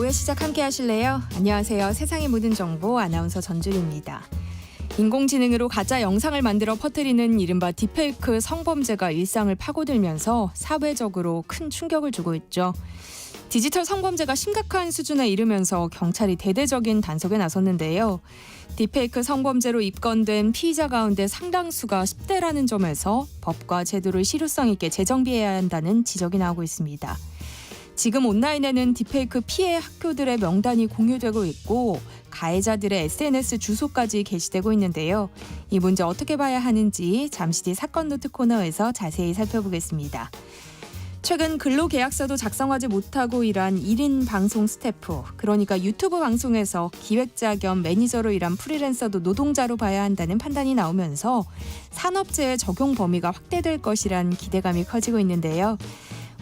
오후의 시작 함께 하실래요? 안녕하세요. 세상의 모든 정보 아나운서 전주리입니다. 인공지능으로 가짜 영상을 만들어 퍼뜨리는 이른바 딥페이크 성범죄가 일상을 파고들면서 사회적으로 큰 충격을 주고 있죠. 디지털 성범죄가 심각한 수준에 이르면서 경찰이 대대적인 단속에 나섰는데요. 딥페이크 성범죄로 입건된 피의자 가운데 상당수가 10대라는 점에서 법과 제도를 실효성 있게 재정비해야 한다는 지적이 나오고 있습니다. 지금 온라인에는 딥페이크 피해 학교들의 명단이 공유되고 있고 가해자들의 SNS 주소까지 게시되고 있는데요. 이 문제 어떻게 봐야 하는지 잠시 뒤 사건 노트 코너에서 자세히 살펴보겠습니다. 최근 근로계약서도 작성하지 못하고 일한 1인 방송 스태프, 그러니까 유튜브 방송에서 기획자 겸 매니저로 일한 프리랜서도 노동자로 봐야 한다는 판단이 나오면서 산업재해 적용 범위가 확대될 것이란 기대감이 커지고 있는데요.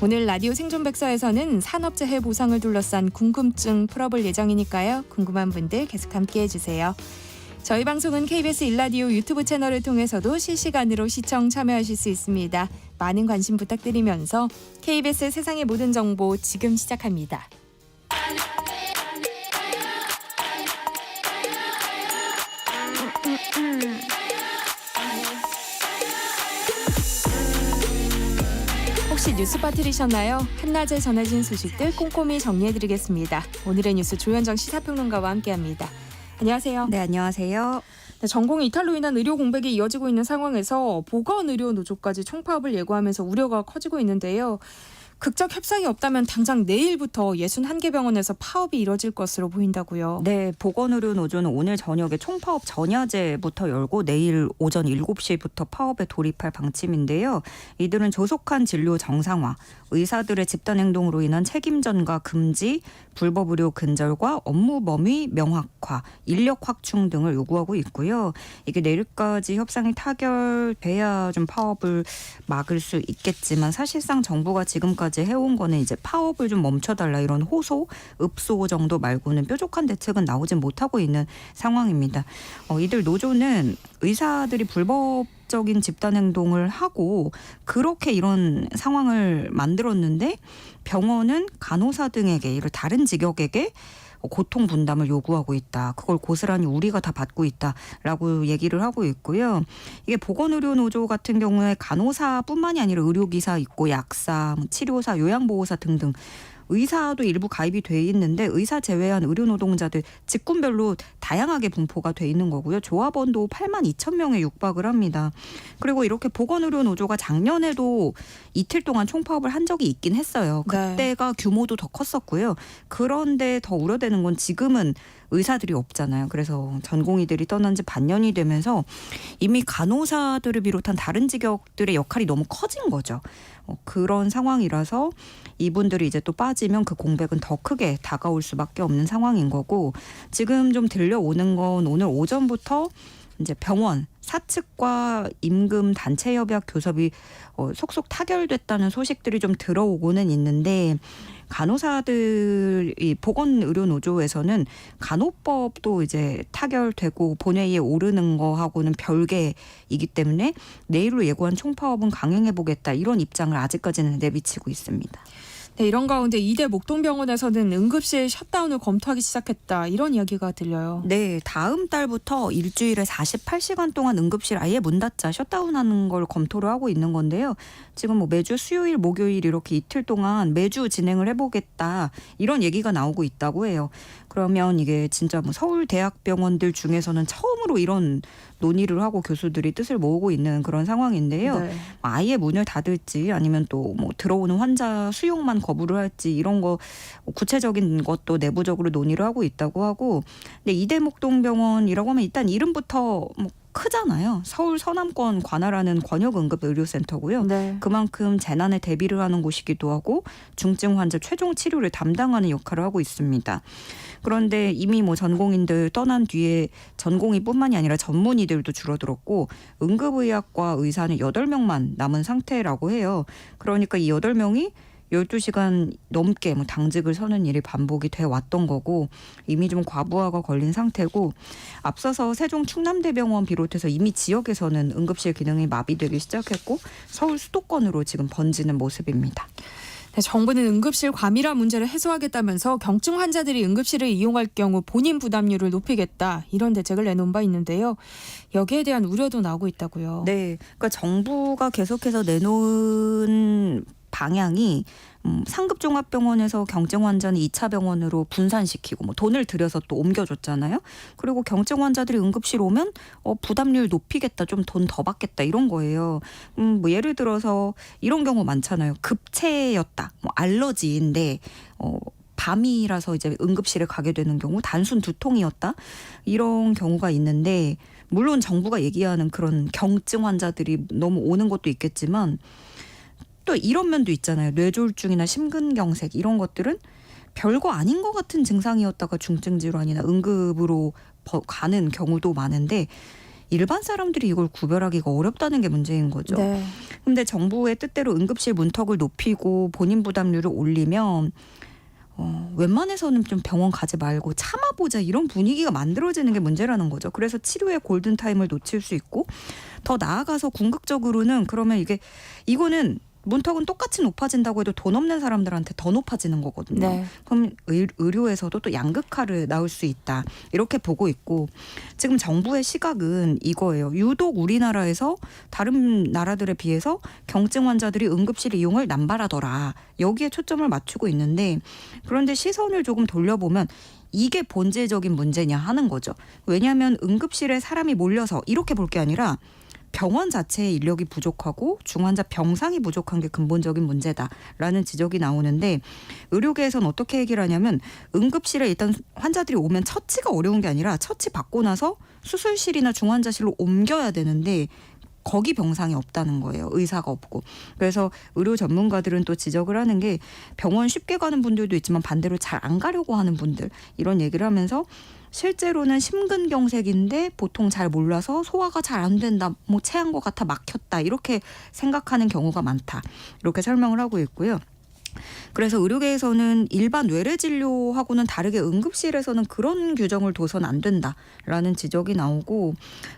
오늘 라디오 생존백서에서는 산업재해 보상을 둘러싼 궁금증 풀어볼 예정이니까요. 궁금한 분들 계속 함께해 주세요. 저희 방송은 KBS 1라디오 유튜브 채널을 통해서도 실시간으로 시청 참여하실 수 있습니다. 많은 관심 부탁드리면서 KBS 세상의 모든 정보 지금 시작합니다. 혹시 뉴스바 들으셨나요? 한낮에 전해진 소식들 꼼꼼히 정리해드리겠습니다. 오늘의 뉴스 조현정 시사평론가와 함께합니다. 안녕하세요. 네, 안녕하세요. 네, 전공의 이탈로 인한 의료 공백이 이어지고 있는 상황에서 보건의료노조까지 총파업을 예고하면서 우려가 커지고 있는데요. 극적 협상이 없다면 당장 내일부터 61개 병원에서 파업이 이뤄질 것으로 보인다고요. 네, 보건의료노조는 오늘 저녁에 총파업 전야제부터 열고 내일 오전 7시부터 파업에 돌입할 방침인데요. 이들은 조속한 진료 정상화, 의사들의 집단행동으로 인한 책임 전가 금지, 불법 의료 근절과 업무 범위 명확화, 인력 확충 등을 요구하고 있고요. 이게 내일까지 협상이 타결돼야 좀 파업을 막을 수 있겠지만 사실상 정부가 지금까지 해온 거는 이제 파업을 좀 멈춰달라 이런 호소, 읍소 정도 말고는 뾰족한 대책은 나오지 못하고 있는 상황입니다. 이들 노조는 의사들이 불법적인 집단 행동을 하고 그렇게 이런 상황을 만들었는데 병원은 간호사 등에게 이를 다른 직역에게 고통 분담을 요구하고 있다. 그걸 고스란히 우리가 다 받고 있다라고 얘기를 하고 있고요. 이게 보건의료노조 같은 경우에 간호사뿐만이 아니라 의료기사 있고 약사, 치료사, 요양보호사 등등 의사도 일부 가입이 돼 있는데 의사 제외한 의료노동자들 직군별로 다양하게 분포가 돼 있는 거고요. 조합원도 82,000명에 육박을 합니다. 그리고 이렇게 보건의료노조가 작년에도 이틀 동안 총파업을 한 적이 있긴 했어요. 그때가 규모도 더 컸었고요. 그런데 더 우려되는 건 지금은 의사들이 없잖아요. 그래서 전공의들이 떠난 지 반년이 되면서 이미 간호사들을 비롯한 다른 직역들의 역할이 너무 커진 거죠. 그런 상황이라서 이분들이 이제 또 빠지면 그 공백은 더 크게 다가올 수밖에 없는 상황인 거고 지금 좀 들려오는 건 오늘 오전부터 이제 병원 사측과 임금 단체 협약 교섭이 속속 타결됐다는 소식들이 좀 들어오고는 있는데 간호사들이 보건의료노조에서는 간호법도 이제 타결되고 본회의에 오르는 거하고는 별개이기 때문에 내일로 예고한 총파업은 강행해보겠다 이런 입장을 아직까지는 내비치고 있습니다. 네, 이런 가운데 이대 목동병원에서는 응급실 셧다운을 검토하기 시작했다 이런 이야기가 들려요. 네, 다음 달부터 일주일에 48시간 동안 응급실 아예 문 닫자 셧다운하는 걸 검토를 하고 있는 건데요. 지금 뭐 매주 수요일, 목요일 이렇게 이틀 동안 매주 진행을 해보겠다 이런 얘기가 나오고 있다고 해요. 그러면 이게 진짜 뭐 서울대학병원들 중에서는 처음으로 이런 논의를 하고 교수들이 뜻을 모으고 있는 그런 상황인데요. 네. 아예 문을 닫을지 아니면 또 뭐 들어오는 환자 수용만 거부를 할지 이런 거 구체적인 것도 내부적으로 논의를 하고 있다고 하고 근데 이대목동병원이라고 하면 일단 이름부터 뭐 크잖아요. 서울 서남권 관할하는 권역응급의료센터고요. 네. 그만큼 재난에 대비를 하는 곳이기도 하고 중증 환자 최종 치료를 담당하는 역할을 하고 있습니다. 그런데 이미 뭐 전공인들 떠난 뒤에 전공의뿐만이 아니라 전문의들도 줄어들었고 응급의학과 의사는 8명만 남은 상태라고 해요. 그러니까 이 8명이 12시간 넘게 뭐 당직을 서는 일이 반복이 돼 왔던 거고 이미 좀 과부하가 걸린 상태고 앞서서 세종 충남대병원 비롯해서 이미 지역에서는 응급실 기능이 마비되기 시작했고 서울 수도권으로 지금 번지는 모습입니다. 네, 정부는 응급실 과밀화 문제를 해소하겠다면서 경증 환자들이 응급실을 이용할 경우 본인 부담률을 높이겠다 이런 대책을 내놓은 바 있는데요. 여기에 대한 우려도 나오고 있다고요. 네, 그러니까 정부가 계속해서 내놓은 방향이 상급 종합병원에서 경증 환자는 2차 병원으로 분산시키고 뭐 돈을 들여서 또 옮겨줬잖아요. 그리고 경증 환자들이 응급실 오면 부담률 높이겠다, 좀 돈 더 받겠다 이런 거예요. 뭐 예를 들어서 이런 경우 많잖아요. 급체였다, 뭐 알러지인데 밤이라서 이제 응급실에 가게 되는 경우, 단순 두통이었다 이런 경우가 있는데, 물론 정부가 얘기하는 그런 경증 환자들이 너무 오는 것도 있겠지만 또 이런 면도 있잖아요. 뇌졸중이나 심근경색 이런 것들은 별거 아닌 것 같은 증상이었다가 중증 질환이나 응급으로 가는 경우도 많은데, 일반 사람들이 이걸 구별하기가 어렵다는 게 문제인 거죠. 네. 근데 정부의 뜻대로 응급실 문턱을 높이고 본인 부담률을 올리면 웬만해서는 좀 병원 가지 말고 참아보자 이런 분위기가 만들어지는 게 문제라는 거죠. 그래서 치료의 골든타임을 놓칠 수 있고, 더 나아가서 궁극적으로는 그러면 이거는 문턱은 똑같이 높아진다고 해도 돈 없는 사람들한테 더 높아지는 거거든요. 네. 그럼 의료에서도 또 양극화를 낳을 수 있다 이렇게 보고 있고, 지금 정부의 시각은 이거예요. 유독 우리나라에서 다른 나라들에 비해서 경증 환자들이 응급실 이용을 남발하더라, 여기에 초점을 맞추고 있는데, 그런데 시선을 조금 돌려보면 이게 본질적인 문제냐 하는 거죠. 왜냐하면 응급실에 사람이 몰려서 이렇게 볼 게 아니라 병원 자체의 인력이 부족하고 중환자 병상이 부족한 게 근본적인 문제다라는 지적이 나오는데, 의료계에서는 어떻게 얘기를 하냐면 응급실에 일단 환자들이 오면 처치가 어려운 게 아니라 처치 받고 나서 수술실이나 중환자실로 옮겨야 되는데 거기 병상이 없다는 거예요. 의사가 없고. 그래서 의료 전문가들은 또 지적을 하는 게, 병원 쉽게 가는 분들도 있지만 반대로 잘 안 가려고 하는 분들, 이런 얘기를 하면서 실제로는 심근경색인데 보통 잘 몰라서 소화가 잘 안 된다, 뭐 체한 것 같아 막혔다 이렇게 생각하는 경우가 많다, 이렇게 설명을 하고 있고요. 그래서 의료계에서는 일반 외래 진료하고는 다르게 응급실에서는 그런 규정을 둬선 안 된다라는 지적이 나오고,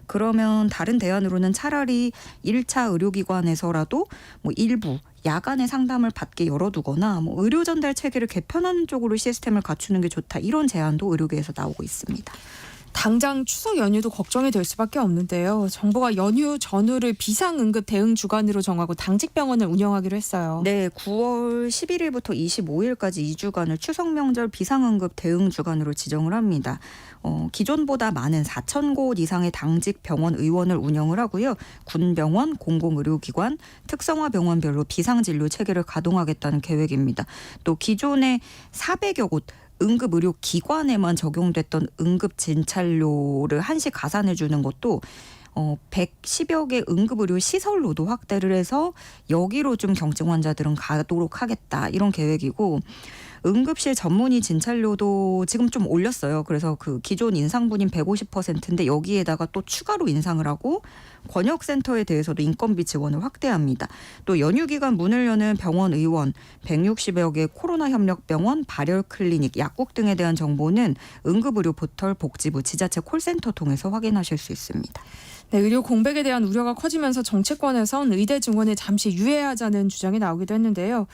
그러면 다른 대안으로는 차라리 1차 의료기관에서라도 뭐 일부 야간에 상담을 받게 열어두거나 뭐 의료 전달 체계를 개편하는 쪽으로 시스템을 갖추는 게 좋다, 이런 제안도 의료계에서 나오고 있습니다. 당장 추석 연휴도 걱정이 될 수밖에 없는데요. 정부가 연휴 전후를 비상응급 대응 주간으로 정하고 당직 병원을 운영하기로 했어요. 네, 9월 11일부터 25일까지 2주간을 추석 명절 비상응급 대응 주간으로 지정을 합니다. 기존보다 많은 4,000곳 이상의 당직 병원 의원을 운영을 하고요. 군병원, 공공의료기관, 특성화 병원별로 비상진료 체계를 가동하겠다는 계획입니다. 또 기존의 400여 곳 응급의료기관에만 적용됐던 응급진찰료를 한시 가산해 주는 것도 110여 개 응급의료 시설로도 확대를 해서 여기로 좀 경증 환자들은 가도록 하겠다, 이런 계획이고, 응급실 전문의 진찰료도 지금 좀 올렸어요. 그래서 그 기존 인상분인 150%인데 여기에다가 또 추가로 인상을 하고, 권역센터에 대해서도 인건비 지원을 확대합니다. 또 연휴 기간 문을 여는 병원 의원 160여 개 코로나 협력 병원, 발열 클리닉, 약국 등에 대한 정보는 응급의료 포털, 복지부, 지자체 콜센터 통해서 확인하실 수 있습니다. 네, 의료 공백에 대한 우려가 커지면서 정치권에선 의대 증원을 잠시 유예하자는 주장이 나오기도 했는데요.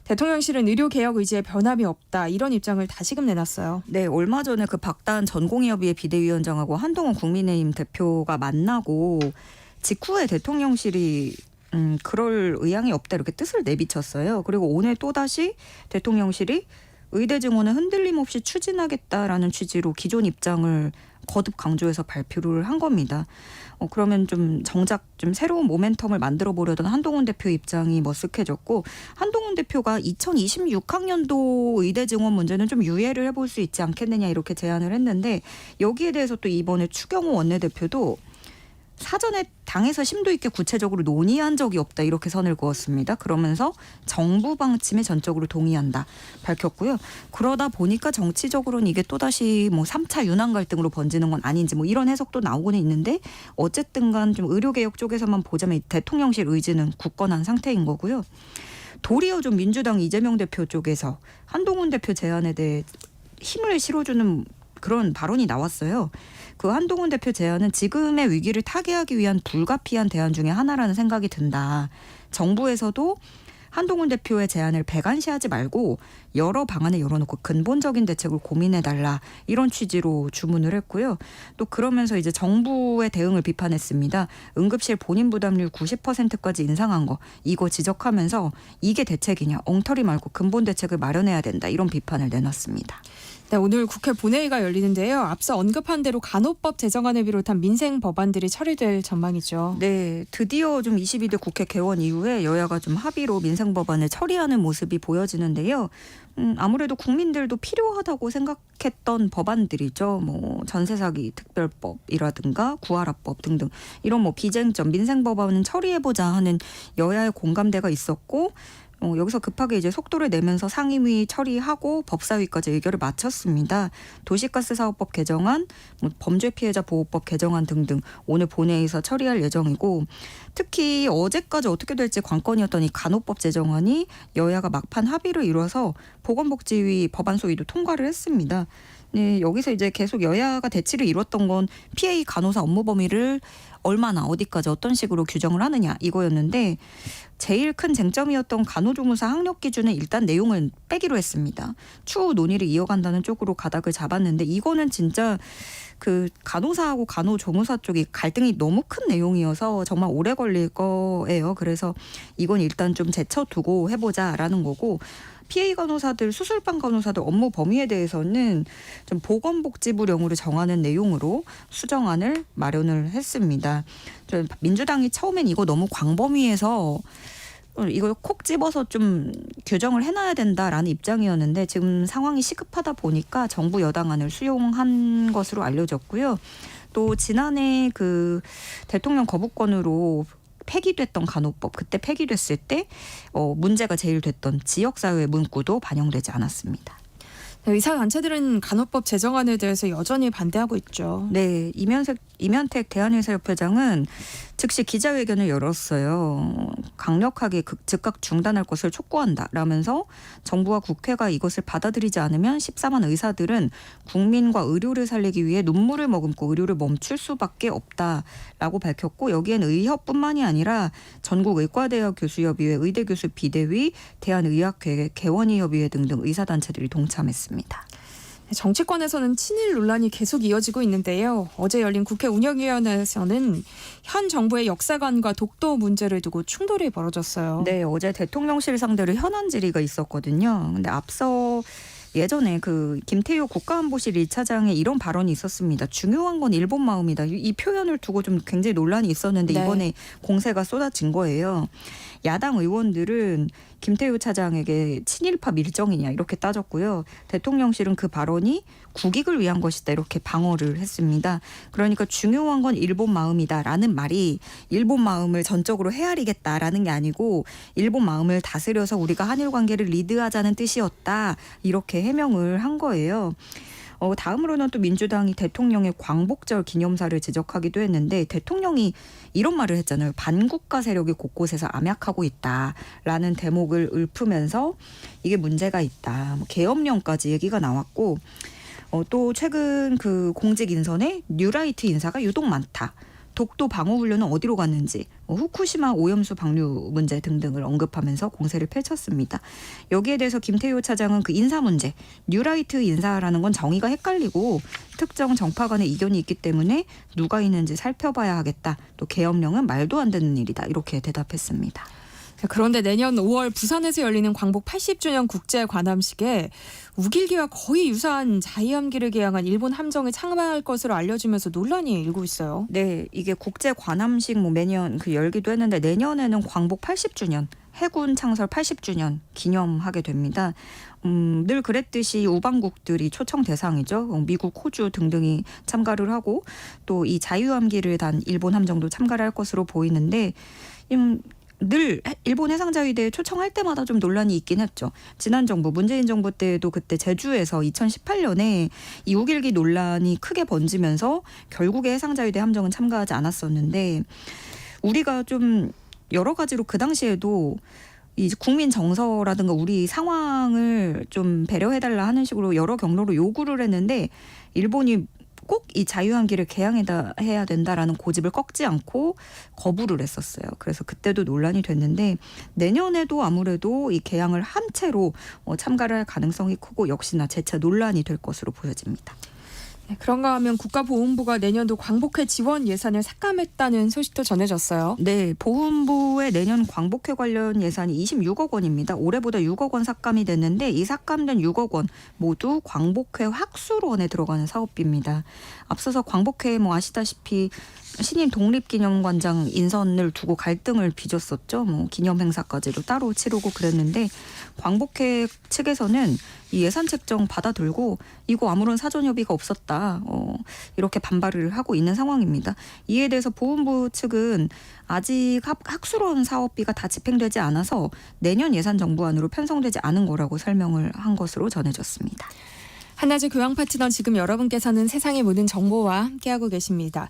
대통령실은 의료개혁 의지에 변함이 없다, 이런 입장을 다시금 내놨어요. 네, 얼마 전에 그 박단 전공의협의회 비대위원장하고 한동훈 국민의힘 대표가 만나고 직후에 대통령실이 그럴 의향이 없다, 이렇게 뜻을 내비쳤어요. 그리고 오늘 또다시 대통령실이 의대 증원은 흔들림 없이 추진하겠다라는 취지로 기존 입장을 거듭 강조해서 발표를 한 겁니다. 그러면 좀 정작 좀 새로운 모멘텀을 만들어 보려던 한동훈 대표 입장이 머쓱해졌고, 한동훈 대표가 2026학년도 의대 증원 문제는 좀 유예를 해볼 수 있지 않겠느냐, 이렇게 제안을 했는데, 여기에 대해서 또 이번에 추경호 원내대표도 사전에 당에서 심도 있게 구체적으로 논의한 적이 없다, 이렇게 선을 그었습니다. 그러면서 정부 방침에 전적으로 동의한다 밝혔고요. 그러다 보니까 정치적으로는 이게 또다시 뭐 3차 윤한 갈등으로 번지는 건 아닌지 뭐 이런 해석도 나오고는 있는데, 어쨌든 간 좀 의료개혁 쪽에서만 보자면 대통령실 의지는 굳건한 상태인 거고요. 도리어 좀 민주당 이재명 대표 쪽에서 한동훈 대표 제안에 대해 힘을 실어주는 그런 발언이 나왔어요. 그 한동훈 대표 제안은 지금의 위기를 타개하기 위한 불가피한 대안 중에 하나라는 생각이 든다. 정부에서도 한동훈 대표의 제안을 배관시하지 말고 여러 방안을 열어놓고 근본적인 대책을 고민해달라 이런 취지로 주문을 했고요. 또 그러면서 이제 정부의 대응을 비판했습니다. 응급실 본인 부담률 90%까지 인상한 거 이거 지적하면서 이게 대책이냐 엉터리 말고 근본 대책을 마련해야 된다 이런 비판을 내놨습니다. 네, 오늘 국회 본회의가 열리는데요. 앞서 언급한 대로 간호법 제정안을 비롯한 민생 법안들이 처리될 전망이죠. 네, 드디어 좀 22대 국회 개원 이후에 여야가 좀 합의로 민생 법안을 처리하는 모습이 보여지는데요. 아무래도 국민들도 필요하다고 생각했던 법안들이죠. 뭐 전세 사기 특별법이라든가 구하라법 등등 이런 뭐 비쟁점 민생 법안은 처리해보자 하는 여야의 공감대가 있었고. 여기서 급하게 이제 속도를 내면서 상임위 처리하고 법사위까지 의결을 마쳤습니다. 도시가스 사업법 개정안, 범죄 피해자 보호법 개정안 등등 오늘 본회의에서 처리할 예정이고 특히 어제까지 어떻게 될지 관건이었던 이 간호법 제정안이 여야가 막판 합의를 이뤄서 보건복지위 법안 소위도 통과를 했습니다. 네, 여기서 이제 계속 여야가 대치를 이뤘던 건 PA 간호사 업무 범위를 얼마나 어디까지 어떤 식으로 규정을 하느냐 이거였는데 제일 큰 쟁점이었던 간호조무사 학력 기준은 일단 내용을 빼기로 했습니다. 추후 논의를 이어간다는 쪽으로 가닥을 잡았는데 이거는 진짜 그 간호사하고 간호조무사 쪽이 갈등이 너무 큰 내용이어서 정말 오래 걸릴 거예요. 그래서 이건 일단 좀 제쳐두고 해보자라는 거고 PA 간호사들, 수술방 간호사들 업무 범위에 대해서는 좀 보건복지부령으로 정하는 내용으로 수정안을 마련을 했습니다. 민주당이 처음엔 이거 너무 광범위해서 이걸 콕 집어서 좀 규정을 해놔야 된다라는 입장이었는데 지금 상황이 시급하다 보니까 정부 여당안을 수용한 것으로 알려졌고요. 또 지난해 그 대통령 거부권으로 폐기됐던 간호법 그때 폐기됐을 때 문제가 제일 됐던 지역사회 문구도 반영되지 않았습니다. 의사단체들은 간호법 제정안에 대해서 여전히 반대하고 있죠. 네, 이면택 대한의사협회장은 즉시 기자회견을 열었어요. 강력하게 즉각 중단할 것을 촉구한다라면서 정부와 국회가 이것을 받아들이지 않으면 14만 의사들은 국민과 의료를 살리기 위해 눈물을 머금고 의료를 멈출 수밖에 없다라고 밝혔고 여기엔 의협뿐만이 아니라 전국 의과대학 교수협의회, 의대교수 비대위, 대한의학회, 개원의협의회 등등 의사단체들이 동참했습니다. 정치권에서는 친일 논란이 계속 이어지고 있는데요. 어제 열린 국회 운영위원회에서는 현 정부의 역사관과 독도 문제를 두고 충돌이 벌어졌어요. 네, 어제 대통령실 상대로 현안 질의가 있었거든요. 근데 앞서 예전에 그 김태효 국가안보실 1차장에 이런 발언이 있었습니다. 중요한 건 일본 마음이다. 이 표현을 두고 좀 굉장히 논란이 있었는데 네. 이번에 공세가 쏟아진 거예요. 야당 의원들은 김태효 차장에게 친일파 밀정이냐 이렇게 따졌고요. 대통령실은 그 발언이 국익을 위한 것이다 이렇게 방어를 했습니다. 그러니까 중요한 건 일본 마음이다라는 말이 일본 마음을 전적으로 헤아리겠다라는 게 아니고 일본 마음을 다스려서 우리가 한일 관계를 리드하자는 뜻이었다 이렇게 해명을 한 거예요. 다음으로는 또 민주당이 대통령의 광복절 기념사를 지적하기도 했는데 대통령이 이런 말을 했잖아요. 반국가 세력이 곳곳에서 암약하고 있다라는 대목을 읊으면서 이게 문제가 있다. 계엄령까지 얘기가 나왔고 또 최근 그 공직 인선에 뉴라이트 인사가 유독 많다. 독도 방어훈련은 어디로 갔는지 후쿠시마 오염수 방류 문제 등등을 언급하면서 공세를 펼쳤습니다. 여기에 대해서 김태효 차장은 그 인사 문제, 뉴라이트 인사라는 건 정의가 헷갈리고 특정 정파 간의 이견이 있기 때문에 누가 있는지 살펴봐야 하겠다. 또 계엄령은 말도 안 되는 일이다. 이렇게 대답했습니다. 그런데 내년 5월 부산에서 열리는 광복 80주년 국제 관함식에 우길기와 거의 유사한 자이함기를 개항한 일본 함정을 참가할 것으로 알려지면서 논란이 일고 있어요. 네, 이게 국제 관함식 매년 열기도 했는데 내년에는 광복 80주년, 해군 창설 80주년 기념하게 됩니다. 늘 그랬듯이 우방국들이 초청 대상이죠. 미국, 호주 등등이 참가를 하고 또 이 자유함기를 단 일본 함정도 참가를 할 것으로 보이는데 늘 일본 해상자위대에 초청할 때마다 좀 논란이 있긴 했죠. 지난 정부 문재인 정부 때도 그때 제주에서 2018년에 이 우길기 논란이 크게 번지면서 결국에 해상자위대 함정은 참가하지 않았었는데 우리가 좀 여러 가지로 그 당시에도 이 국민 정서라든가 우리 상황을 좀 배려해달라 하는 식으로 여러 경로로 요구를 했는데 일본이 꼭 이 자유한기를 개항해야 된다라는 고집을 꺾지 않고 거부를 했었어요. 그래서 그때도 논란이 됐는데 내년에도 아무래도 이 개항을 한 채로 참가를 할 가능성이 크고 역시나 재차 논란이 될 것으로 보여집니다. 네, 그런가 하면 국가보훈부가 내년도 광복회 지원 예산을 삭감했다는 소식도 전해졌어요. 네, 보훈부의 내년 광복회 관련 예산이 26억 원입니다. 올해보다 6억 원 삭감이 됐는데 이 삭감된 6억 원 모두 광복회 확수론에 들어가는 사업비입니다. 앞서서 광복회 아시다시피 신임 독립기념관장 인선을 두고 갈등을 빚었었죠. 기념 행사까지도 따로 치르고 그랬는데 광복회 측에서는 이 예산 책정 받아들고 이거 아무런 사전 협의가 없었다. 이렇게 반발을 하고 있는 상황입니다. 이에 대해서 보훈부 측은 아직 학술원 사업비가 다 집행되지 않아서 내년 예산 정부안으로 편성되지 않은 거라고 설명을 한 것으로 전해졌습니다. 한낮의 교양 파트너 지금 여러분께서는 세상의 모든 정보와 함께하고 계십니다.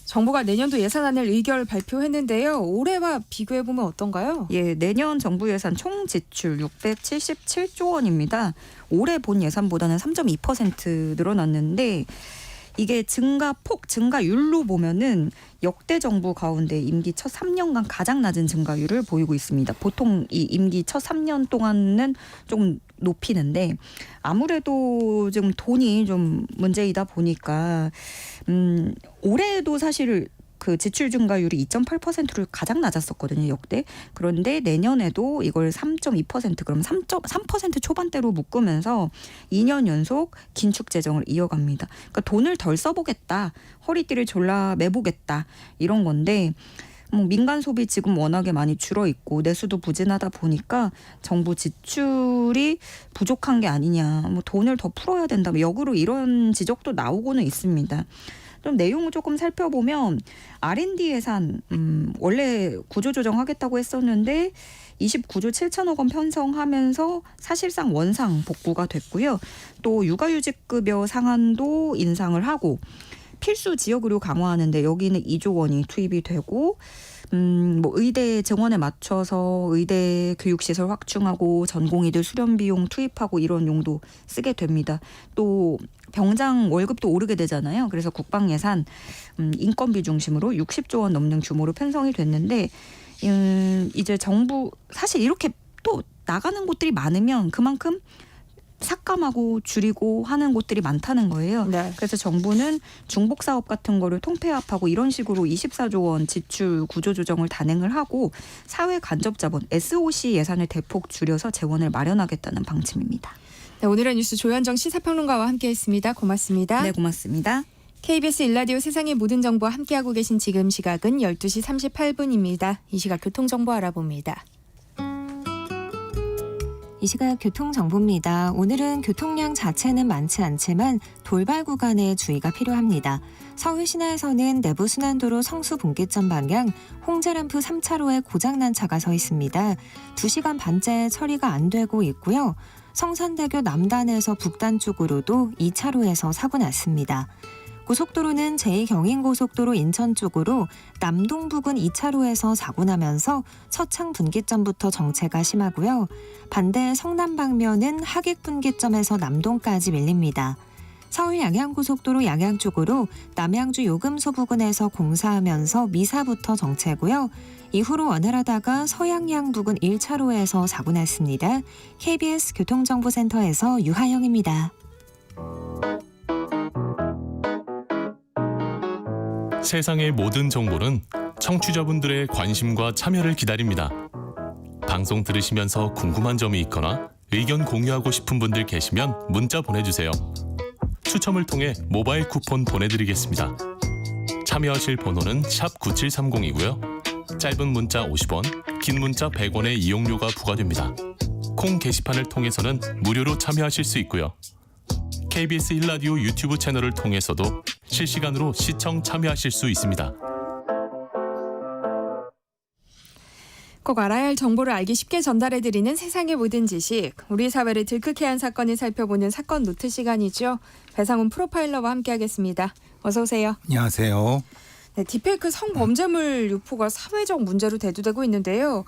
정부가 내년도 예산안을 의결 발표했는데요. 올해와 비교해보면 어떤가요? 예, 내년 정부 예산 총 지출 677조 원입니다. 올해 본 예산보다는 3.2% 늘어났는데 이게 증가율로 보면은 역대 정부 가운데 임기 첫 3년간 가장 낮은 증가율을 보이고 있습니다. 보통 이 임기 첫 3년 동안은 좀 높이는데 아무래도 지금 돈이 좀 문제이다 보니까 올해도 사실 그 지출 증가율이 2.8%를 가장 낮았었거든요, 역대. 그런데 내년에도 이걸 3.2% 그럼 3% 초반대로 묶으면서 2년 연속 긴축 재정을 이어갑니다. 그러니까 돈을 덜 써보겠다, 허리띠를 졸라 매보겠다 이런 건데 민간 소비 지금 워낙에 많이 줄어 있고 내수도 부진하다 보니까 정부 지출이 부족한 게 아니냐, 돈을 더 풀어야 된다, 역으로 이런 지적도 나오고는 있습니다. 좀 내용을 조금 살펴보면 R&D 예산 원래 구조조정하겠다고 했었는데 29조 7천억 원 편성하면서 사실상 원상 복구가 됐고요. 또 육아휴직급여 상한도 인상을 하고 필수 지역의료 강화하는데 여기는 2조 원이 투입이 되고 의대 증원에 맞춰서 의대 교육시설 확충하고 전공의들 수련 비용 투입하고 이런 용도 쓰게 됩니다. 또 병장 월급도 오르게 되잖아요. 그래서 국방 예산 인건비 중심으로 60조 원 넘는 규모로 편성이 됐는데 이제 정부 사실 이렇게 또 나가는 곳들이 많으면 그만큼 삭감하고 줄이고 하는 곳들이 많다는 거예요. 네. 그래서 정부는 중복 사업 같은 거를 통폐합하고 이런 식으로 24조 원 지출 구조조정을 단행을 하고 사회 간접 자본 SOC 예산을 대폭 줄여서 재원을 마련하겠다는 방침입니다. 네, 오늘의 뉴스 조현정 시사평론가와 함께했습니다. 고맙습니다. 네, 고맙습니다. KBS 일라디오 세상의 모든 정보와 함께하고 계신 지금 시각은 12시 38분입니다. 이 시각 교통정보 알아봅니다. 이 시각 교통정보입니다. 오늘은 교통량 자체는 많지 않지만 돌발 구간에 주의가 필요합니다. 서울 시내에서는 내부순환도로 성수분기점 방향 홍제램프 3차로에 고장난 차가 서 있습니다. 2시간 반째 처리가 안 되고 있고요. 성산대교 남단에서 북단 쪽으로도 2차로에서 사고 났습니다. 고속도로는 제2경인고속도로 인천 쪽으로 남동 부근 2차로에서 사고 나면서 서창 분기점부터 정체가 심하고요. 반대 성남 방면은 하객 분기점에서 남동까지 밀립니다. 서울 양양고속도로 양양 쪽으로 남양주 요금소 부근에서 공사하면서 미사부터 정체고요. 이후로 원활하다가 서양양 부근 1차로에서 사고 났습니다. KBS 교통정보센터에서 유하영입니다. 세상의 모든 정보는 청취자분들의 관심과 참여를 기다립니다. 방송 들으시면서 궁금한 점이 있거나 의견 공유하고 싶은 분들 계시면 문자 보내주세요. 추첨을 통해 모바일 쿠폰 보내드리겠습니다. 참여하실 번호는 샵 9730이고요. 짧은 문자 50원, 긴 문자 100원의 이용료가 부과됩니다. 콩 게시판을 통해서는 무료로 참여하실 수 있고요. KBS 1라디오 유튜브 채널을 통해서도 실시간으로 시청 참여하실 수 있습니다. 꼭 알아야 할 정보를 알기 쉽게 전달해드리는 세상의 모든 지식. 우리 사회를 들끓게 한 사건을 살펴보는 사건 노트 시간이죠. 배상훈 프로파일러와 함께하겠습니다. 어서 오세요. 안녕하세요. 네, 딥페이크 성범죄물 유포가 사회적 문제로 대두되고 있는데요.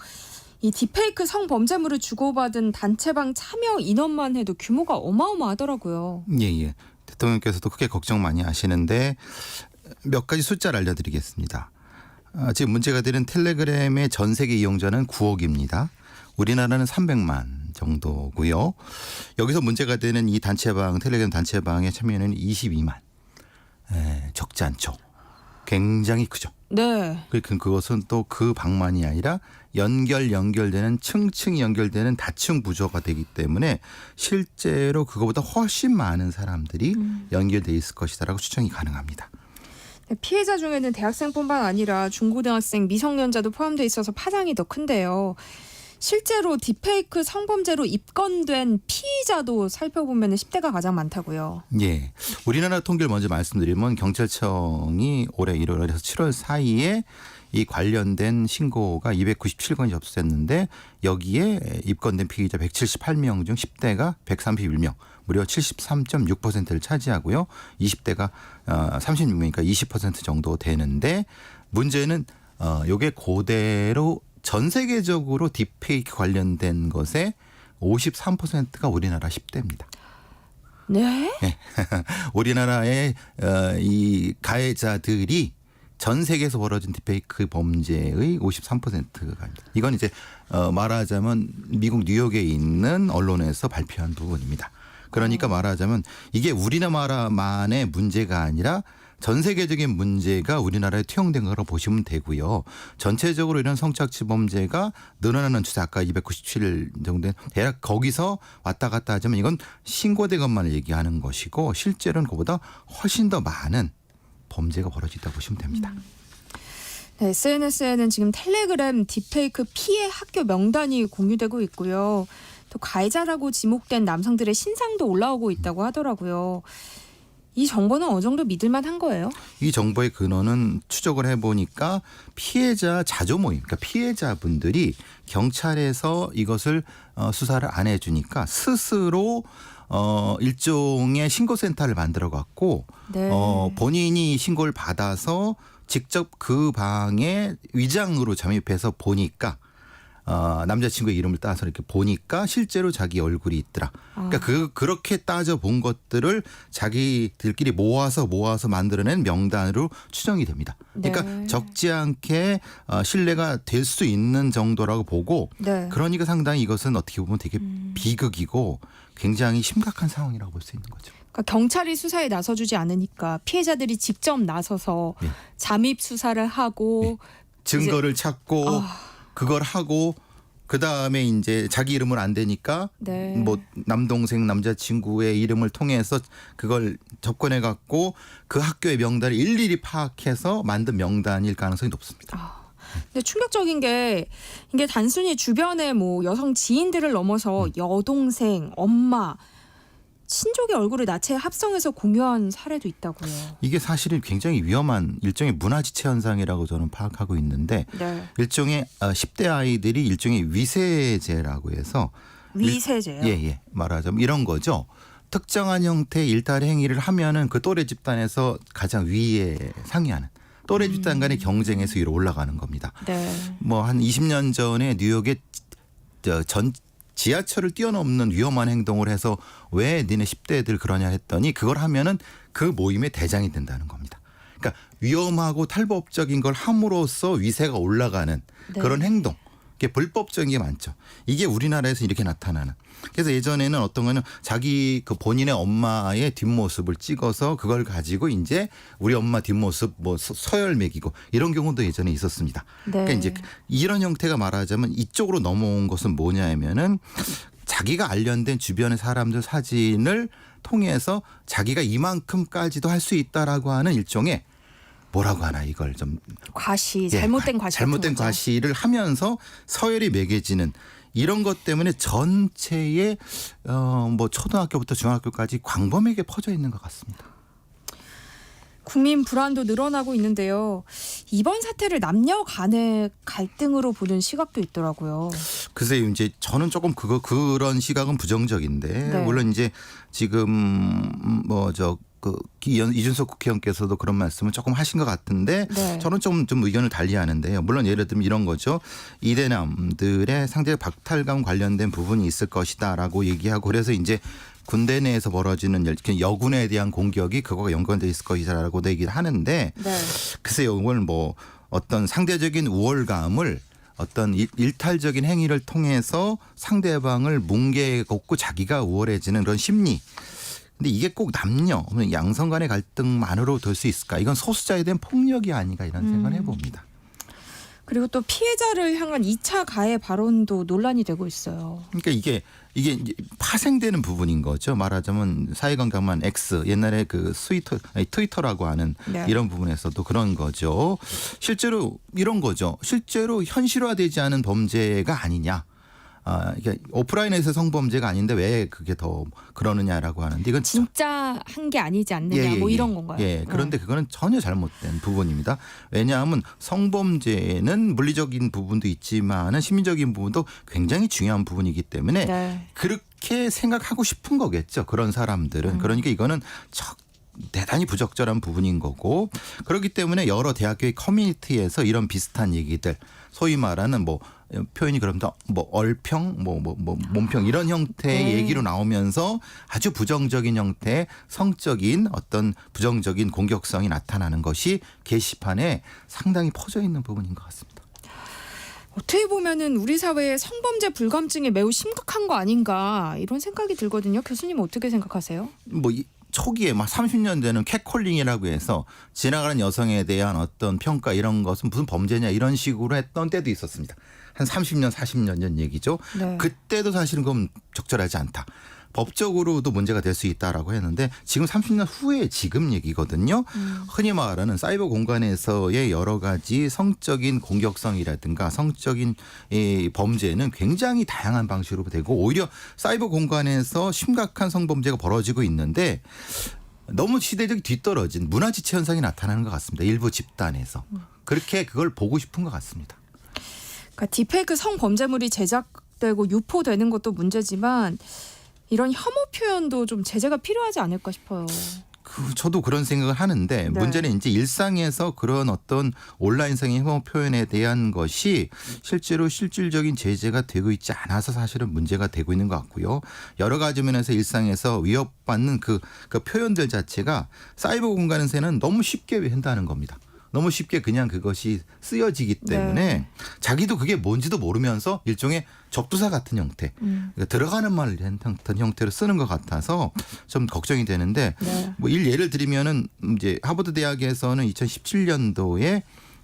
이 딥페이크 성범죄물을 주고받은 단체방 참여 인원만 해도 규모가 어마어마하더라고요. 예. 대통령께서도 크게 걱정 많이 하시는데 몇 가지 숫자를 알려드리겠습니다. 지금 문제가 되는 텔레그램의 전 세계 이용자는 9억입니다. 우리나라는 300만 정도고요. 여기서 문제가 되는 이 단체방, 텔레그램 단체방의 참여는 22만. 적지 않죠. 굉장히 크죠. 네. 그것은 또 그 방만이 아니라 연결되는 층층이 연결되는 다층 구조가 되기 때문에 실제로 그거보다 훨씬 많은 사람들이 연결돼 있을 것이다라고 추정이 가능합니다. 피해자 중에는 대학생뿐만 아니라 중고등학생, 미성년자도 포함돼 있어서 파장이 더 큰데요. 실제로 딥페이크 성범죄로 입건된 피의자도 살펴보면 10대가 가장 많다고요. 예. 우리나라 통계를 먼저 말씀드리면 경찰청이 올해 1월에서 7월 사이에 이 관련된 신고가 297건이 접수됐는데 여기에 입건된 피의자 178명 중 10대가 131명, 무려 73.6%를 차지하고요. 20대가 36명이니까 20% 정도 되는데 문제는 요게 그대로 전 세계적으로 딥페이크 관련된 것의 53%가 우리나라 10대입니다. 네? 우리나라의 이 가해자들이 전 세계에서 벌어진 딥페이크 범죄의 53%가 합니다. 이건 이제 말하자면 미국 뉴욕에 있는 언론에서 발표한 부분입니다. 그러니까 말하자면 이게 우리나라만의 문제가 아니라 전 세계적인 문제가 우리나라에 투영된 거라고 보시면 되고요. 전체적으로 이런 성착취 범죄가 늘어나는 추세, 아까 297 정도 대략 거기서 왔다 갔다 하지만 이건 신고된 것만을 얘기하는 것이고 실제로는 그보다 훨씬 더 많은 범죄가 벌어지다 보시면 됩니다. 네, SNS에는 지금 텔레그램 딥페이크 피해 학교 명단이 공유되고 있고요. 또 가해자라고 지목된 남성들의 신상도 올라오고 있다고 하더라고요. 이 정보는 어느 정도 믿을만한 거예요? 이 정보의 근원은 추적을 해보니까 피해자 자조 모임, 그러니까 피해자분들이 경찰에서 이것을 수사를 안 해주니까 스스로 일종의 신고센터를 만들어 갖고 네. 본인이 신고를 받아서 직접 그 방에 위장으로 잠입해서 보니까 남자친구의 이름을 따서 이렇게 보니까 실제로 자기 얼굴이 있더라. 그러니까 그렇게 따져 본 것들을 자기들끼리 모아서 만들어낸 명단으로 추정이 됩니다. 그러니까 네. 적지 않게 신뢰가 될 수 있는 정도라고 보고 네. 그러니까 상당히 이것은 어떻게 보면 되게 비극이고 굉장히 심각한 상황이라고 볼 수 있는 거죠. 그러니까 경찰이 수사에 나서주지 않으니까 피해자들이 직접 나서서 네. 잠입 수사를 하고 증거를 찾고 그걸 하고 그 다음에 이제 자기 이름은 안 되니까 네. 뭐 남동생 남자친구의 이름을 통해서 그걸 접근해 갖고 그 학교의 명단을 일일이 파악해서 만든 명단일 가능성이 높습니다. 근데 충격적인 게 이게 단순히 주변의 뭐 여성 지인들을 넘어서 여동생, 엄마, 친족의 얼굴을 나체에 합성해서 공유한 사례도 있다고요. 이게 사실은 굉장히 위험한 일종의 문화지체 현상이라고 저는 파악하고 있는데 네. 일종의 10대 아이들이 일종의 위세제라고 해서 위세제요? 예. 말하자면 이런 거죠. 특정한 형태의 일탈의 행위를 하면은 그 또래 집단에서 가장 위에 상위하는 또래 집단 간의 경쟁에서 위로 올라가는 겁니다. 네. 뭐 한 20년 전에 뉴욕의 전 지하철을 뛰어넘는 위험한 행동을 해서 왜 니네 10대들 그러냐 했더니 그걸 하면은 그 모임의 대장이 된다는 겁니다. 그러니까 위험하고 탈법적인 걸 함으로써 위세가 올라가는 네. 그런 행동. 이게 불법적인 게 많죠. 이게 우리나라에서 이렇게 나타나는. 그래서 예전에는 어떤 거는 자기 그 본인의 엄마의 뒷모습을 찍어서 그걸 가지고 이제 우리 엄마 뒷모습 뭐 서열 매기고 이런 경우도 예전에 있었습니다. 네. 그러니까 이제 이런 형태가 말하자면 이쪽으로 넘어온 것은 뭐냐면은 자기가 관련된 주변의 사람들 사진을 통해서 자기가 이만큼까지도 할 수 있다라고 하는 일종의 뭐라고 하나 이걸 좀 과시, 잘못된 과시. 잘못된 과시를 하면서 서열이 매겨지는 이런 것 때문에 전체의 뭐 초등학교부터 중학교까지 광범위하게 퍼져 있는 것 같습니다. 국민 불안도 늘어나고 있는데요. 이번 사태를 남녀 간의 갈등으로 보는 시각도 있더라고요. 글쎄요, 이제 저는 조금 그런 시각은 부정적인데 네. 물론 이제 지금 이준석 국회의원께서도 그런 말씀을 조금 하신 것 같은데 네. 저는 좀 의견을 달리하는데요. 물론 예를 들면 이런 거죠. 이대남들의 상대 박탈감 관련된 부분이 있을 것이다라고 얘기하고 그래서 이제 군대 내에서 벌어지는 여군에 대한 공격이 그거가 연관돼 있을 것이라고도 얘기를 하는데 네. 글쎄요, 이걸 뭐 어떤 상대적인 우월감을 어떤 일탈적인 행위를 통해서 상대방을 뭉개고 자기가 우월해지는 그런 심리. 근데 이게 꼭 남녀, 양성 간의 갈등만으로 될 수 있을까? 이건 소수자에 대한 폭력이 아닌가 이런 생각을 해봅니다. 그리고 또 피해자를 향한 2차 가해 발언도 논란이 되고 있어요. 그러니까 이게 이제 파생되는 부분인 거죠. 말하자면 사회건강만 X 옛날에 그 트위터라고 하는 네. 이런 부분에서도 그런 거죠. 실제로 이런 거죠. 실제로 현실화되지 않은 범죄가 아니냐. 이게 오프라인에서 성범죄가 아닌데 왜 그게 더 그러느냐라고 하는데 이건 진짜 한 게 아니지 않느냐 뭐 이런 건가요? 예, 그런데 그거는 전혀 잘못된 부분입니다. 왜냐하면 성범죄는 물리적인 부분도 있지만은 심리적인 부분도 굉장히 중요한 부분이기 때문에 네. 그렇게 생각하고 싶은 거겠죠. 그런 사람들은. 그러니까 이거는 대단히 부적절한 부분인 거고 그렇기 때문에 여러 대학교의 커뮤니티에서 이런 비슷한 얘기들 소위 말하는 뭐 표현이 그럼 뭐 얼평 뭐 몸평 이런 형태의 얘기로 나오면서 아주 부정적인 형태의 성적인 어떤 부정적인 공격성이 나타나는 것이 게시판에 상당히 퍼져 있는 부분인 것 같습니다. 어떻게 보면은 우리 사회의 성범죄 불감증이 매우 심각한 거 아닌가 이런 생각이 들거든요. 교수님 어떻게 생각하세요? 초기에 막 30년 되는 캣콜링이라고 해서 지나가는 여성에 대한 어떤 평가 이런 것은 무슨 범죄냐 이런 식으로 했던 때도 있었습니다. 한 30년, 40년 전 얘기죠. 네. 그때도 사실은 그건 적절하지 않다. 법적으로도 문제가 될 수 있다라고 했는데 지금 30년 후에 지금 얘기거든요. 흔히 말하는 사이버 공간에서의 여러 가지 성적인 공격성이라든가 성적인 범죄는 굉장히 다양한 방식으로 되고 오히려 사이버 공간에서 심각한 성범죄가 벌어지고 있는데 너무 시대적이 뒤떨어진 문화지체 현상이 나타나는 것 같습니다. 일부 집단에서. 그렇게 그걸 보고 싶은 것 같습니다. 그러니까 디페이크 성범죄물이 제작되고 유포되는 것도 문제지만 이런 혐오 표현도 좀 제재가 필요하지 않을까 싶어요. 저도 그런 생각을 하는데 네. 문제는 이제 일상에서 그런 어떤 온라인상의 혐오 표현에 대한 것이 실제로 실질적인 제재가 되고 있지 않아서 사실은 문제가 되고 있는 것 같고요. 여러 가지 면에서 일상에서 위협받는 그 표현들 자체가 사이버 공간에서는 너무 쉽게 한다는 겁니다. 너무 쉽게 그냥 그것이 쓰여지기 때문에 네. 자기도 그게 뭔지도 모르면서 일종의 접두사 같은 형태 그러니까 들어가는 말을 했던 형태로 쓰는 것 같아서 좀 걱정이 되는데 네. 뭐 예를 들면은 이제 하버드 대학에서는 2017년도에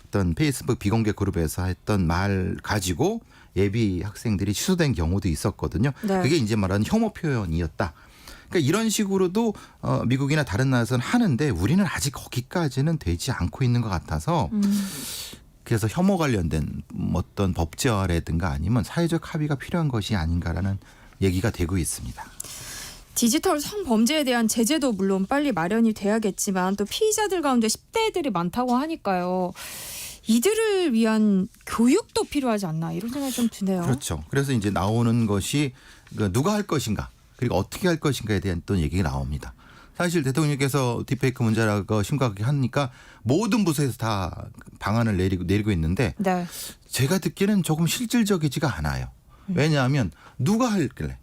어떤 페이스북 비공개 그룹에서 했던 말 가지고 예비 학생들이 취소된 경우도 있었거든요. 네. 그게 이제 말하는 혐오 표현이었다. 그러니까 이런 식으로도 미국이나 다른 나라에서는 하는데 우리는 아직 거기까지는 되지 않고 있는 것 같아서 그래서 혐오 관련된 어떤 법제화라든가 아니면 사회적 합의가 필요한 것이 아닌가라는 얘기가 되고 있습니다. 디지털 성범죄에 대한 제재도 물론 빨리 마련이 돼야겠지만 또 피의자들 가운데 10대들이 많다고 하니까요. 이들을 위한 교육도 필요하지 않나 이런 생각이 좀 드네요. 그렇죠. 그래서 이제 나오는 것이 누가 할 것인가 그리고 어떻게 할 것인가에 대한 또 얘기가 나옵니다. 사실 대통령께서 딥페이크 문제라고 심각하게 하니까 모든 부서에서 다 방안을 내리고 있는데 네. 제가 듣기에는 조금 실질적이지가 않아요. 왜냐하면 누가 할래?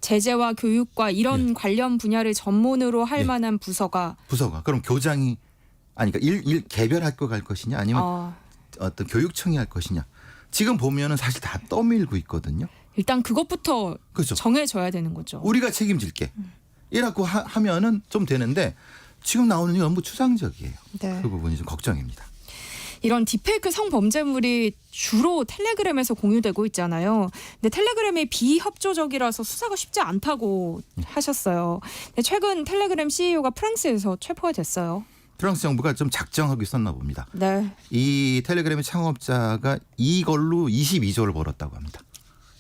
제재와 교육과 이런 관련 분야를 전문으로 할 만한 부서가 그럼 교장이 그러니까 일 개별 학교 갈 것이냐 아니면 어떤 교육청이 할 것이냐. 지금 보면은 사실 다 떠밀고 있거든요. 일단 그것부터 그렇죠. 정해져야 되는 거죠. 우리가 책임질게. 이라고 하면은 좀 되는데 지금 나오는 게 너무 추상적이에요. 네. 그 부분이 좀 걱정입니다. 이런 딥페이크 성범죄물이 주로 텔레그램에서 공유되고 있잖아요. 근데 텔레그램이 비협조적이라서 수사가 쉽지 않다고 하셨어요. 근데 최근 텔레그램 CEO가 프랑스에서 체포가 됐어요. 프랑스 정부가 좀 작정하고 있었나 봅니다. 네. 이 텔레그램의 창업자가 이걸로 22조를 벌었다고 합니다.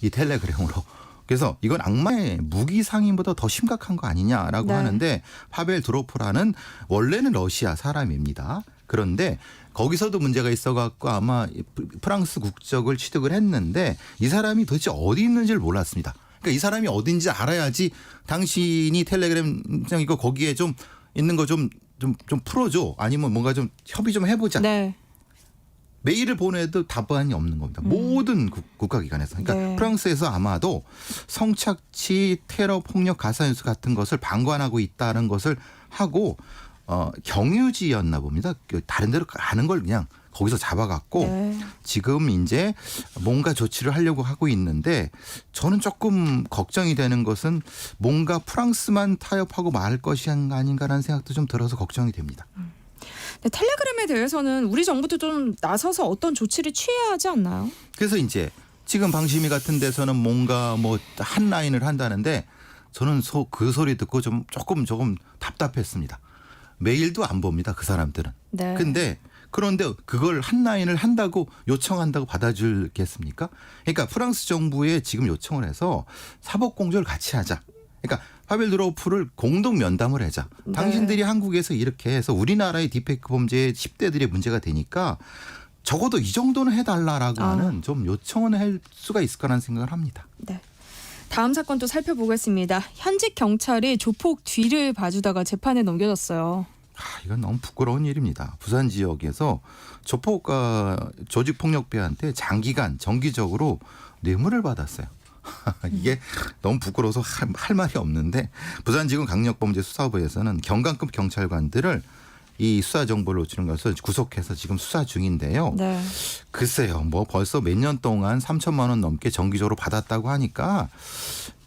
이 텔레그램으로. 그래서 이건 악마의 무기 상인보다 더 심각한 거 아니냐라고 네. 하는데 파벨 드로프라는 원래는 러시아 사람입니다. 그런데 거기서도 문제가 있어갖고 아마 프랑스 국적을 취득을 했는데 이 사람이 도대체 어디 있는지를 몰랐습니다. 그러니까 이 사람이 어딘지 알아야지 당신이 텔레그램 이거 거기에 좀 있는 거 좀 풀어줘. 아니면 뭔가 좀 협의 좀 해보자. 네. 메일을 보내도 답안이 없는 겁니다. 모든 국가기관에서. 그러니까 네. 프랑스에서 아마도 성착취, 테러, 폭력, 가짜뉴스 같은 것을 방관하고 있다는 것을 하고 경유지였나 봅니다. 다른 데로 가는 걸 그냥 거기서 잡아갖고 네. 지금 이제 뭔가 조치를 하려고 하고 있는데 저는 조금 걱정이 되는 것은 뭔가 프랑스만 타협하고 말 것이 아닌가라는 생각도 좀 들어서 걱정이 됩니다. 네, 텔레그램에 대해서는 우리 정부도 좀 나서서 어떤 조치를 취해야 하지 않나요? 그래서 이제 지금 방심위 같은 데서는 뭔가 뭐 한 라인을 한다는데 저는 그 소리 듣고 조금 답답했습니다. 메일도 안 봅니다. 그 사람들은. 네. 그런데 그걸 한 라인을 한다고 요청한다고 받아주겠습니까? 그러니까 프랑스 정부에 지금 요청을 해서 사법공조를 같이 하자. 그러니까 파벨 드로프를 공동 면담을 하자. 네. 당신들이 한국에서 이렇게 해서 우리나라의 딥페이크 범죄의 10대들의 문제가 되니까 적어도 이 정도는 해달라라고 하는 좀 요청은 할 수가 있을 거라는 생각을 합니다. 네. 다음 사건 또 살펴보겠습니다. 현직 경찰이 조폭 뒤를 봐주다가 재판에 넘겨졌어요. 이건 너무 부끄러운 일입니다. 부산 지역에서 조폭과 조직폭력배한테 장기간 정기적으로 뇌물을 받았어요. 이게 너무 부끄러워서 할 말이 없는데 부산지검 강력범죄수사부에서는 경관급 경찰관들을 이 수사 정보를 놓치는 것을 구속해서 지금 수사 중인데요. 네. 글쎄요, 뭐 벌써 몇 년 동안 3천만 원 넘게 정기적으로 받았다고 하니까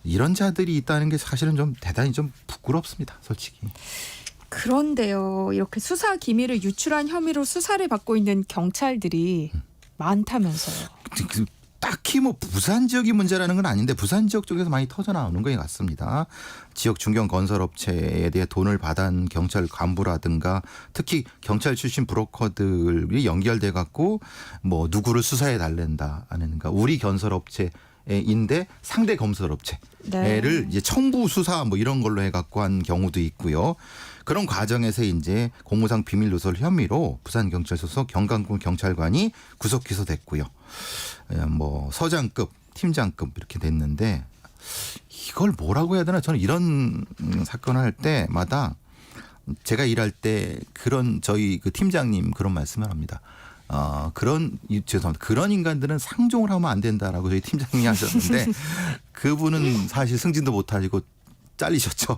이런 자들이 있다는 게 사실은 좀 대단히 좀 부끄럽습니다, 솔직히. 그런데요, 이렇게 수사 기밀을 유출한 혐의로 수사를 받고 있는 경찰들이 많다면서요. 딱히 뭐 부산 지역이 문제라는 건 아닌데 부산 지역 쪽에서 많이 터져 나오는 것 같습니다. 지역 중견 건설업체에 대해 돈을 받은 경찰 간부라든가 특히 경찰 출신 브로커들이 연결돼 갖고 뭐 누구를 수사해 달랜다 하는 그러니까 우리 건설업체인데 상대 건설업체를 이제 청부 수사 뭐 이런 걸로 해갖고 한 경우도 있고요. 그런 과정에서 이제 공무상 비밀 누설 혐의로 부산경찰서 소속 경관군 경찰관이 구속 기소됐고요. 뭐 서장급, 팀장급 이렇게 됐는데 이걸 뭐라고 해야 되나? 저는 이런 사건을 할 때마다 제가 일할 때 그런 저희 그 팀장님 그런 말씀을 합니다. 죄송합니다. 그런 인간들은 상종을 하면 안 된다라고 저희 팀장님이 하셨는데 그분은 사실 승진도 못 하시고 잘리셨죠.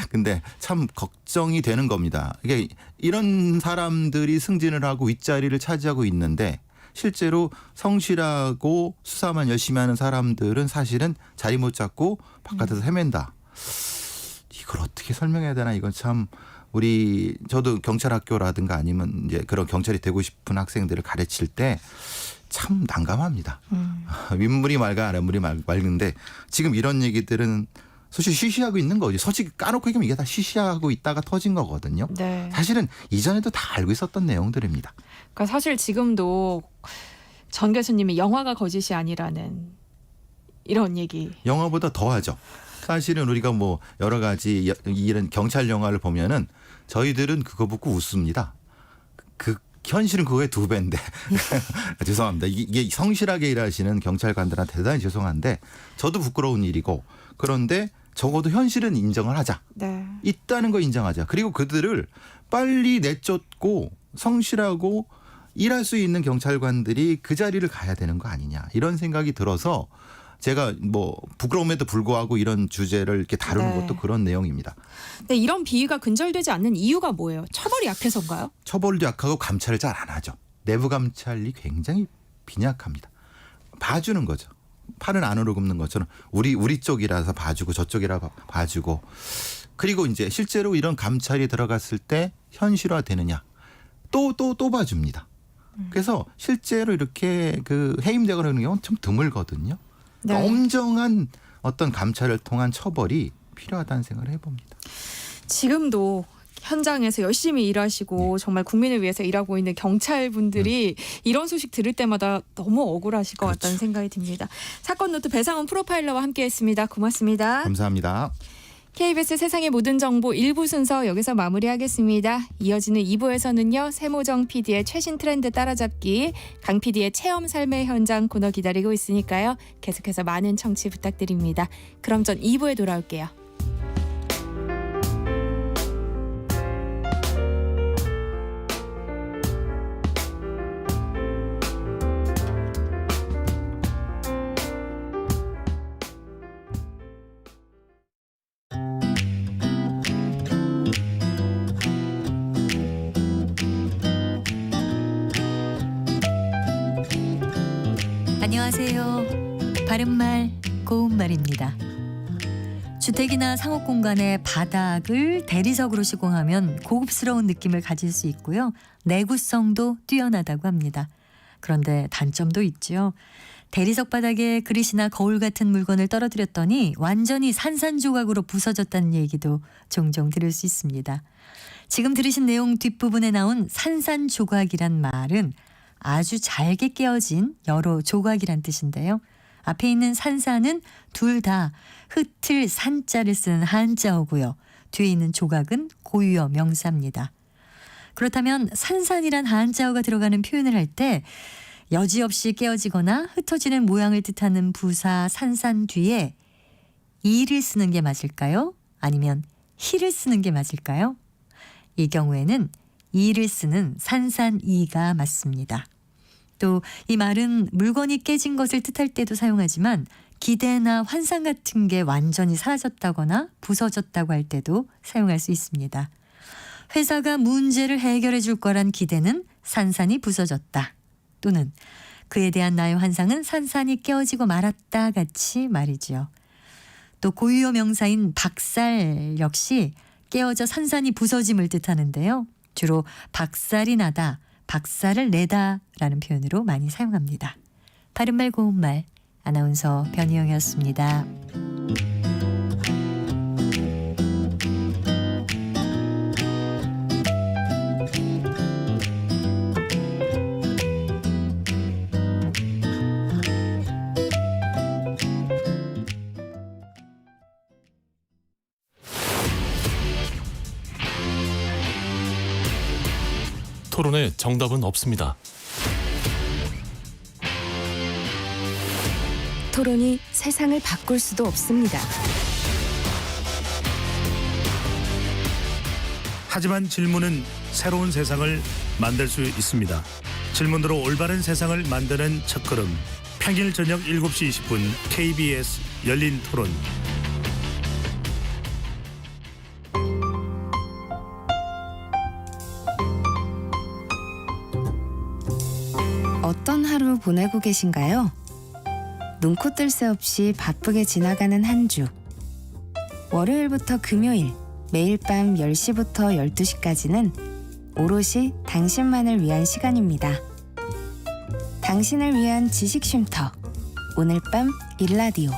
근데 참 걱정이 되는 겁니다. 이게 이런 사람들이 승진을 하고 윗자리를 차지하고 있는데 실제로 성실하고 수사만 열심히 하는 사람들은 사실은 자리 못 잡고 바깥에서 헤맨다. 이걸 어떻게 설명해야 되나? 이건 참 저도 경찰학교라든가 아니면 이제 그런 경찰이 되고 싶은 학생들을 가르칠 때 참 난감합니다. 윗물이 맑아 아랫물이 맑은데 지금 이런 얘기들은 솔직히 쉬쉬하고 있는 거죠. 솔직히 까놓고 얘기하면 이게 다 쉬쉬하고 있다가 터진 거거든요. 네. 사실은 이전에도 다 알고 있었던 내용들입니다. 그러니까 사실 지금도 전 교수님이 영화가 거짓이 아니라는 이런 얘기. 영화보다 더하죠. 사실은 우리가 뭐 여러 가지 이런 경찰 영화를 보면은 저희들은 그거 보고 웃습니다. 그 현실은 그거의 2배인데 죄송합니다. 이게 성실하게 일하시는 경찰관들한테 대단히 죄송한데 저도 부끄러운 일이고 그런데 적어도 현실은 인정을 하자. 네. 있다는 거 인정하자. 그리고 그들을 빨리 내쫓고 성실하고 일할 수 있는 경찰관들이 그 자리를 가야 되는 거 아니냐. 이런 생각이 들어서 제가 뭐 부끄러움에도 불구하고 이런 주제를 이렇게 다루는 것도 그런 내용입니다. 근데 이런 비위가 근절되지 않는 이유가 뭐예요? 처벌이 약해서인가요? 처벌도 약하고 감찰을 잘 안 하죠. 내부 감찰이 굉장히 빈약합니다. 봐주는 거죠. 팔은 안으로 굽는 것처럼 우리 쪽이라서 봐주고 저쪽이라 봐주고 그리고 이제 실제로 이런 감찰이 들어갔을 때 현실화되느냐 또 봐줍니다. 그래서 실제로 이렇게 그 해임되거나 그런 경우는 좀 드물거든요. 네. 엄정한 어떤 감찰을 통한 처벌이 필요하다는 생각을 해봅니다. 지금도 현장에서 열심히 일하시고 정말 국민을 위해서 일하고 있는 경찰분들이 이런 소식 들을 때마다 너무 억울하실 것 같다는 생각이 듭니다. 사건 노트 배상훈 프로파일러와 함께했습니다. 고맙습니다. 감사합니다. KBS 세상의 모든 정보 1부 순서 여기서 마무리하겠습니다. 이어지는 2부에서는요. 세모정 PD의 최신 트렌드 따라잡기, 강 PD의 체험 삶의 현장 코너 기다리고 있으니까요. 계속해서 많은 청취 부탁드립니다. 그럼 전 2부에 돌아올게요. 안녕하세요. 바른말 고운말입니다. 주택이나 상업 공간의 바닥을 대리석으로 시공하면 고급스러운 느낌을 가질 수 있고요. 내구성도 뛰어나다고 합니다. 그런데 단점도 있죠. 대리석 바닥에 그릇이나 거울 같은 물건을 떨어뜨렸더니 완전히 산산조각으로 부서졌다는 얘기도 종종 들을 수 있습니다. 지금 들으신 내용 뒷부분에 나온 산산조각이란 말은 아주 잘게 깨어진 여러 조각이란 뜻인데요. 앞에 있는 산산은 둘 다 흩을 산자를 쓰는 한자어고요. 뒤에 있는 조각은 고유어 명사입니다. 그렇다면 산산이란 한자어가 들어가는 표현을 할 때 여지없이 깨어지거나 흩어지는 모양을 뜻하는 부사 산산 뒤에 이를 쓰는 게 맞을까요? 아니면 히를 쓰는 게 맞을까요? 이 경우에는 이를 쓰는 산산이가 맞습니다. 또 이 말은 물건이 깨진 것을 뜻할 때도 사용하지만 기대나 환상 같은 게 완전히 사라졌다거나 부서졌다고 할 때도 사용할 수 있습니다. 회사가 문제를 해결해 줄 거란 기대는 산산이 부서졌다. 또는 그에 대한 나의 환상은 산산이 깨어지고 말았다 같이 말이지요. 또 고유어 명사인 박살 역시 깨어져 산산이 부서짐을 뜻하는데요. 주로 박살이 나다, 박살을 내다 라는 표현으로 많이 사용합니다. 바른말 고운말 아나운서 변희영이었습니다. 토론에 정답은 없습니다. 토론이 세상을 바꿀 수도 없습니다. 하지만 질문은 새로운 세상을 만들 수 있습니다. 질문으로 올바른 세상을 만드는 첫걸음. 평일 저녁 7시 20분 KBS 열린 토론. 어떤 하루 보내고 계신가요? 눈코 뜰 새 없이 바쁘게 지나가는 한 주. 월요일부터 금요일, 매일 밤 10시부터 12시까지는 오롯이 당신만을 위한 시간입니다. 당신을 위한 지식 쉼터. 오늘 밤 일라디오.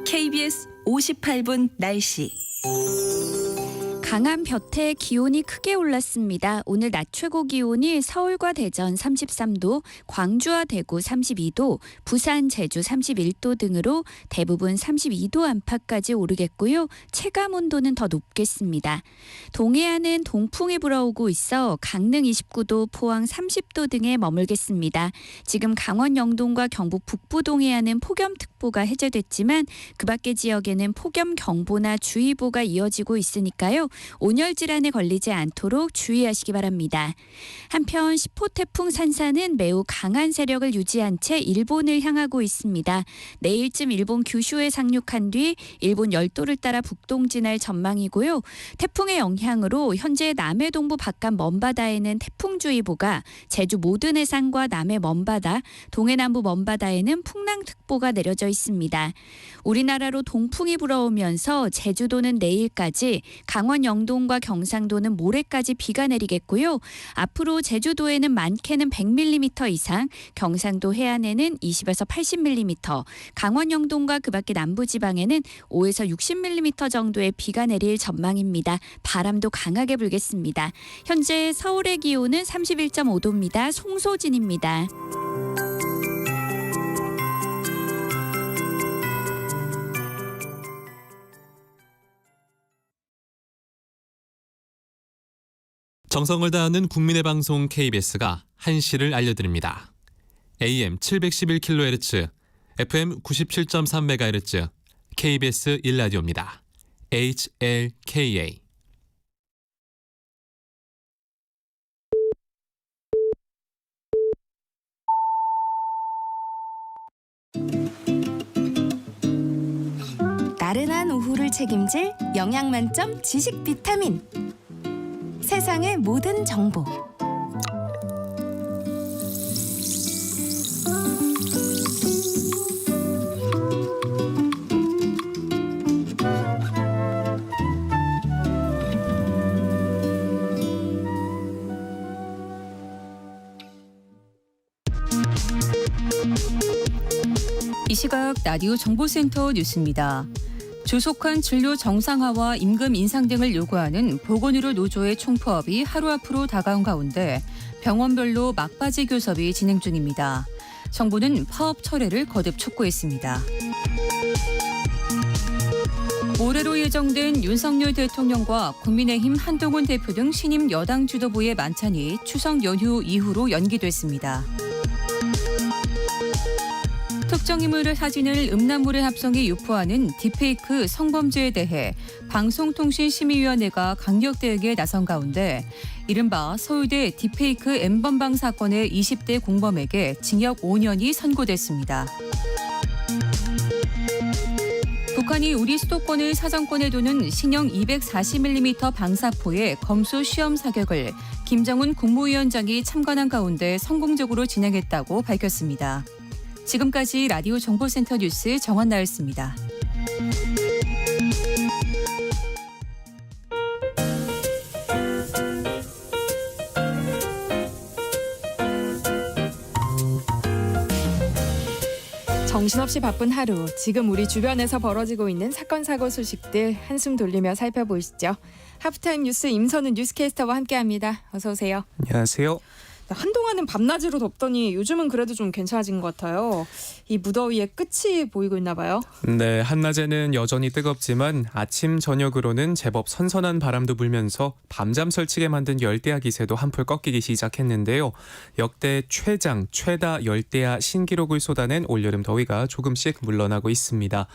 KBS 58분 날씨. 강한 볕에 기온이 크게 올랐습니다. 오늘 낮 최고 기온이 서울과 대전 33도, 광주와 대구 32도, 부산, 제주 31도 등으로 대부분 32도 안팎까지 오르겠고요. 체감 온도는 더 높겠습니다. 동해안은 동풍이 불어오고 있어 강릉 29도, 포항 30도 등에 머물겠습니다. 지금 강원 영동과 경북 북부 동해안은 폭염특보가 해제됐지만 그 밖의 지역에는 폭염경보나 주의보가 이어지고 있으니까요. 온열 질환에 걸리지 않도록 주의하시기 바랍니다. 한편 10호 태풍 산사는 매우 강한 세력을 유지한 채 일본을 향하고 있습니다. 내일쯤 일본 규슈에 상륙한 뒤 일본 열도를 따라 북동진할 전망이고요. 태풍의 영향으로 현재 남해 동부 바깥 먼바다에는 태풍주의보가, 제주 모든 해상과 남해 먼바다, 동해 남부 먼바다에는 풍랑특보가 내려져 있습니다. 우리나라로 동풍이 불어오면서 제주도는 내일까지, 강원 영동과 경상도는 모레까지 비가 내리겠고요. 앞으로 제주도에는 많게는 100mm 이상, 경상도 해안에는 20에서 80mm, 강원 영동과 그 밖의 남부지방에는 5에서 60mm 정도의 비가 내릴 전망입니다. 바람도 강하게 불겠습니다. 현재 서울의 기온은 31.5도입니다. 송소진입니다. 정성을 다하는 국민의 방송 KBS가 한시를 알려드립니다. AM 711kHz, FM 97.3MHz, KBS 1라디오입니다. HLKA. 나른한 오후를 책임질 영양 만점 지식 비타민. 세상의 모든 정보. 이 시각 라디오 정보센터 뉴스입니다. 조속한 진료 정상화와 임금 인상 등을 요구하는 보건의료 노조의 총파업이 하루 앞으로 다가온 가운데 병원별로 막바지 교섭이 진행 중입니다. 정부는 파업 철회를 거듭 촉구했습니다. 올해로 예정된 윤석열 대통령과 국민의힘 한동훈 대표 등 신임 여당 지도부의 만찬이 추석 연휴 이후로 연기됐습니다. 특정 인물의 사진을 음란물에 합성해 유포하는 딥페이크 성범죄에 대해 방송통신심의위원회가 강력 대응에 나선 가운데 이른바 서울대 딥페이크 N번방 사건의 20대 공범에게 징역 5년이 선고됐습니다. 북한이 우리 수도권을 사정권에 두는 신형 240mm 방사포의 검수 시험 사격을 김정은 국무위원장이 참관한 가운데 성공적으로 진행했다고 밝혔습니다. 지금까지 라디오 정보센터 뉴스 정한나였습니다. 정신없이 바쁜 하루, 지금 우리 주변에서 벌어지고 있는 사건 사고 소식들 한숨 돌리며 살펴보시죠. 하프타임 뉴스 임선은 뉴스캐스터와 함께합니다. 어서 오세요. 안녕하세요. 한동안은 밤낮으로 덥더니 요즘은 그래도 좀 괜찮아진 것 같아요. 이 무더위의 끝이 보이고 있나 봐요. 네, 한낮에는 여전히 뜨겁지만 아침 저녁으로는 제법 선선한 바람도 불면서 밤잠 설치게 만든 열대야 기세도 한풀 꺾이기 시작했는데요. 역대 최다 열대야 신기록을 쏟아낸 올여름 더위가 조금씩 물러나고 있습니다.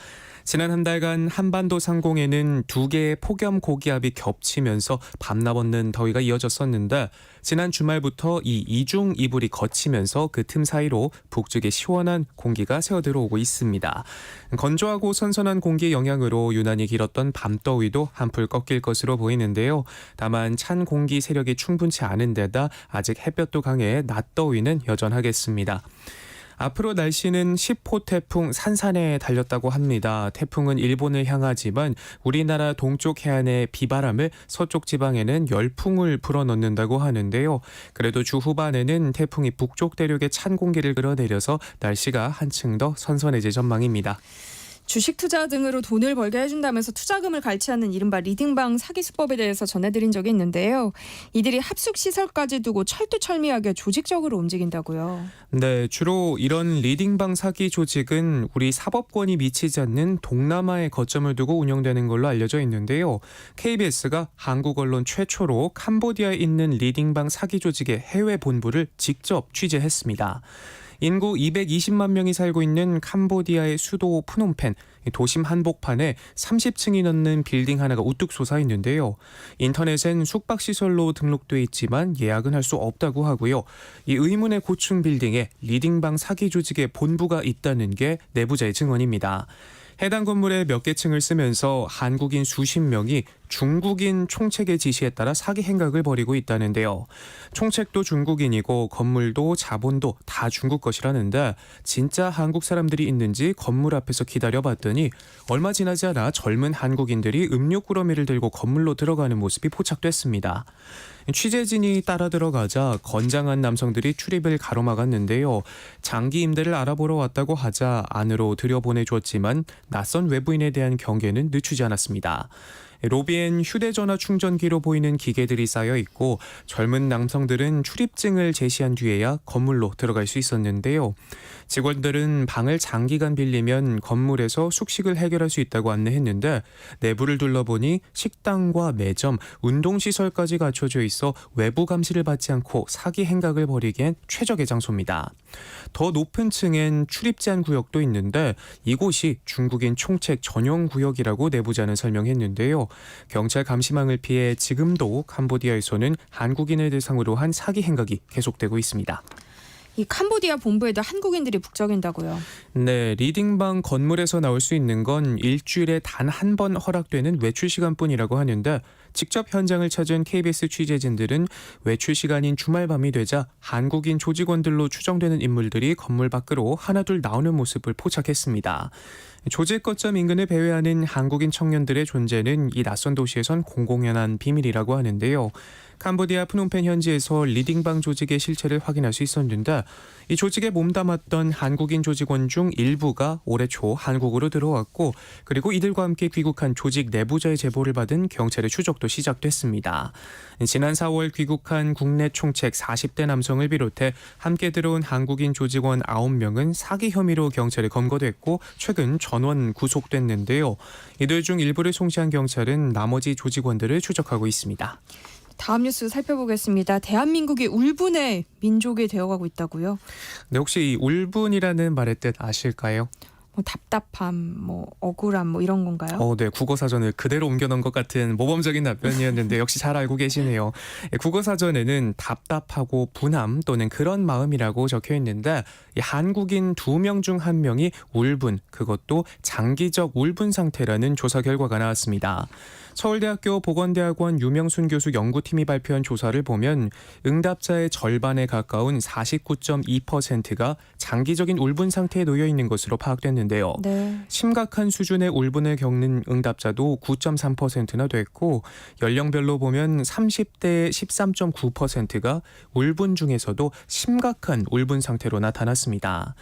지난 한 달간 한반도 상공에는 두 개의 폭염 고기압이 겹치면서 밤낮 없는 더위가 이어졌었는데 지난 주말부터 이 이중 이불이 걷히면서 그 틈 사이로 북쪽에 시원한 공기가 새어들어오고 있습니다. 건조하고 선선한 공기의 영향으로 유난히 길었던 밤더위도 한풀 꺾일 것으로 보이는데요. 다만 찬 공기 세력이 충분치 않은 데다 아직 햇볕도 강해 낮더위는 여전하겠습니다. 앞으로 날씨는 10호 태풍 산산에 달렸다고 합니다. 태풍은 일본을 향하지만 우리나라 동쪽 해안의 비바람을 서쪽 지방에는 열풍을 불어넣는다고 하는데요. 그래도 주 후반에는 태풍이 북쪽 대륙의 찬 공기를 끌어내려서 날씨가 한층 더 선선해질 전망입니다. 주식 투자 등으로 돈을 벌게 해준다면서 투자금을 갈취하는 이른바 리딩방 사기 수법에 대해서 전해드린 적이 있는데요. 이들이 합숙 시설까지 두고 철두철미하게 조직적으로 움직인다고요. 네, 주로 이런 리딩방 사기 조직은 우리 사법권이 미치지 않는 동남아에 거점을 두고 운영되는 걸로 알려져 있는데요. KBS가 한국 언론 최초로 캄보디아에 있는 리딩방 사기 조직의 해외 본부를 직접 취재했습니다. 인구 220만 명이 살고 있는 캄보디아의 수도 프놈펜, 도심 한복판에 30층이 넘는 빌딩 하나가 우뚝 솟아 있는데요. 인터넷엔 숙박시설로 등록돼 있지만 예약은 할 수 없다고 하고요. 이 의문의 고층 빌딩에 리딩방 사기 조직의 본부가 있다는 게 내부자의 증언입니다. 해당 건물에 몇 개 층을 쓰면서 한국인 수십 명이 중국인 총책의 지시에 따라 사기 행각을 벌이고 있다는데요. 총책도 중국인이고 건물도 자본도 다 중국 것이라는데 진짜 한국 사람들이 있는지 건물 앞에서 기다려봤더니 얼마 지나지 않아 젊은 한국인들이 음료 꾸러미를 들고 건물로 들어가는 모습이 포착됐습니다. 취재진이 따라 들어가자 건장한 남성들이 출입을 가로막았는데요. 장기 임대를 알아보러 왔다고 하자 안으로 들여보내주었지만 낯선 외부인에 대한 경계는 늦추지 않았습니다. 로비엔 휴대전화 충전기로 보이는 기계들이 쌓여 있고 젊은 남성들은 출입증을 제시한 뒤에야 건물로 들어갈 수 있었는데요. 직원들은 방을 장기간 빌리면 건물에서 숙식을 해결할 수 있다고 안내했는데 내부를 둘러보니 식당과 매점, 운동시설까지 갖춰져 있어 외부 감시를 받지 않고 사기 행각을 벌이기엔 최적의 장소입니다. 더 높은 층엔 출입 제한 구역도 있는데 이곳이 중국인 총책 전용 구역이라고 내부자는 설명했는데요. 경찰 감시망을 피해 지금도 캄보디아에서는 한국인을 대상으로 한 사기 행각이 계속되고 있습니다. 이 캄보디아 본부에도 한국인들이 북적인다고요. 네, 리딩방 건물에서 나올 수 있는 건 일주일에 단 한 번 허락되는 외출 시간뿐이라고 하는데 직접 현장을 찾은 KBS 취재진들은 외출 시간인 주말 밤이 되자 한국인 조직원들로 추정되는 인물들이 건물 밖으로 하나둘 나오는 모습을 포착했습니다. 조직 거점 인근을 배회하는 한국인 청년들의 존재는 이 낯선 도시에선 공공연한 비밀이라고 하는데요. 캄보디아 프놈펜 현지에서 리딩방 조직의 실체를 확인할 수 있었는데 이 조직에 몸담았던 한국인 조직원 중 일부가 올해 초 한국으로 들어왔고 그리고 이들과 함께 귀국한 조직 내부자의 제보를 받은 경찰의 추적도 시작됐습니다. 지난 4월 귀국한 국내 총책 40대 남성을 비롯해 함께 들어온 한국인 조직원 9명은 사기 혐의로 경찰에 검거됐고 최근 전원 구속됐는데요. 이들 중 일부를 송치한 경찰은 나머지 조직원들을 추적하고 있습니다. 다음 뉴스 살펴보겠습니다. 대한민국이 울분의 민족이 되어가고 있다고요. 네, 혹시 이 울분이라는 말의 뜻 아실까요? 뭐 답답함, 뭐 억울함, 뭐 이런 건가요? 네, 국어사전을 그대로 옮겨놓은 것 같은 모범적인 답변이었는데 역시 잘 알고 계시네요. 국어사전에는 답답하고 분함 또는 그런 마음이라고 적혀 있는데 이 한국인 2명 중 1명이 울분, 그것도 장기적 울분 상태라는 조사 결과가 나왔습니다. 서울대학교 보건대학원 유명순 교수 연구팀이 발표한 조사를 보면 응답자의 절반에 가까운 49.2%가 장기적인 울분 상태에 놓여 있는 것으로 파악됐는데요. 네. 심각한 수준의 울분을 겪는 응답자도 9.3%나 됐고 연령별로 보면 30대의 13.9%가 울분 중에서도 심각한 울분 상태로 나타났습니다.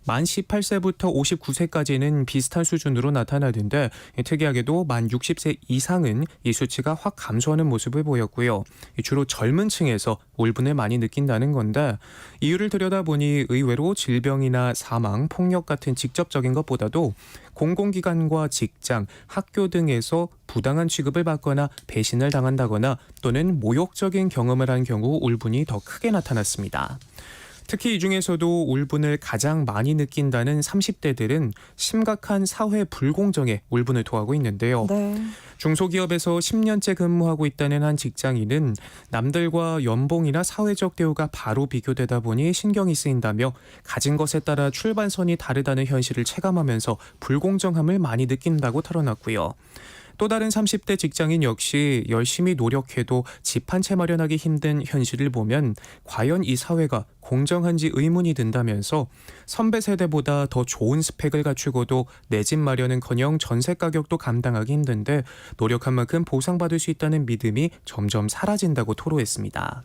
만 18세부터 59세까지는 비슷한 수준으로 나타나는데 특이하게도 만 60세 이상은 이 수치가 확 감소하는 모습을 보였고요. 주로 젊은 층에서 울분을 많이 느낀다는 건데 이유를 들여다보니 의외로 질병이나 사망, 폭력 같은 직접적인 것보다도 공공기관과 직장, 학교 등에서 부당한 취급을 받거나 배신을 당한다거나 또는 모욕적인 경험을 한 경우 울분이 더 크게 나타났습니다. 특히 이 중에서도 울분을 가장 많이 느낀다는 30대들은 심각한 사회 불공정에 울분을 토하고 있는데요. 네. 중소기업에서 10년째 근무하고 있다는 한 직장인은 남들과 연봉이나 사회적 대우가 바로 비교되다 보니 신경이 쓰인다며 가진 것에 따라 출발선이 다르다는 현실을 체감하면서 불공정함을 많이 느낀다고 털어놨고요. 또 다른 30대 직장인 역시 열심히 노력해도 집 한 채 마련하기 힘든 현실을 보면 과연 이 사회가 공정한지 의문이 든다면서 선배 세대보다 더 좋은 스펙을 갖추고도 내 집 마련은커녕 전세 가격도 감당하기 힘든데 노력한 만큼 보상받을 수 있다는 믿음이 점점 사라진다고 토로했습니다.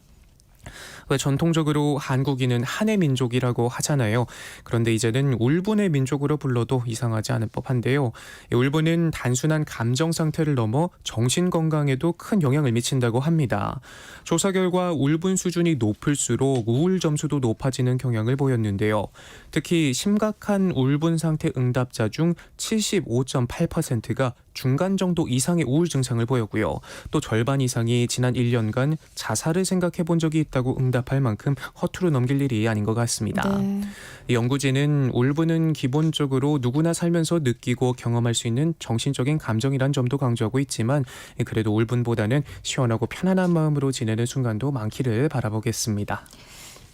전통적으로 한국인은 한의 민족이라고 하잖아요. 그런데 이제는 울분의 민족으로 불러도 이상하지 않을 법한데요. 울분은 단순한 감정 상태를 넘어 정신 건강에도 큰 영향을 미친다고 합니다. 조사 결과 울분 수준이 높을수록 우울 점수도 높아지는 경향을 보였는데요. 특히 심각한 울분 상태 응답자 중 75.8%가 중간 정도 이상의 우울 증상을 보였고요. 또 절반 이상이 지난 1년간 자살을 생각해 본 적이 있다고 응답할 만큼 허투루 넘길 일이 아닌 것 같습니다. 네. 이 연구진은 울분은 기본적으로 누구나 살면서 느끼고 경험할 수 있는 정신적인 감정이란 점도 강조하고 있지만 그래도 울분보다는 시원하고 편안한 마음으로 지내는 순간도 많기를 바라보겠습니다.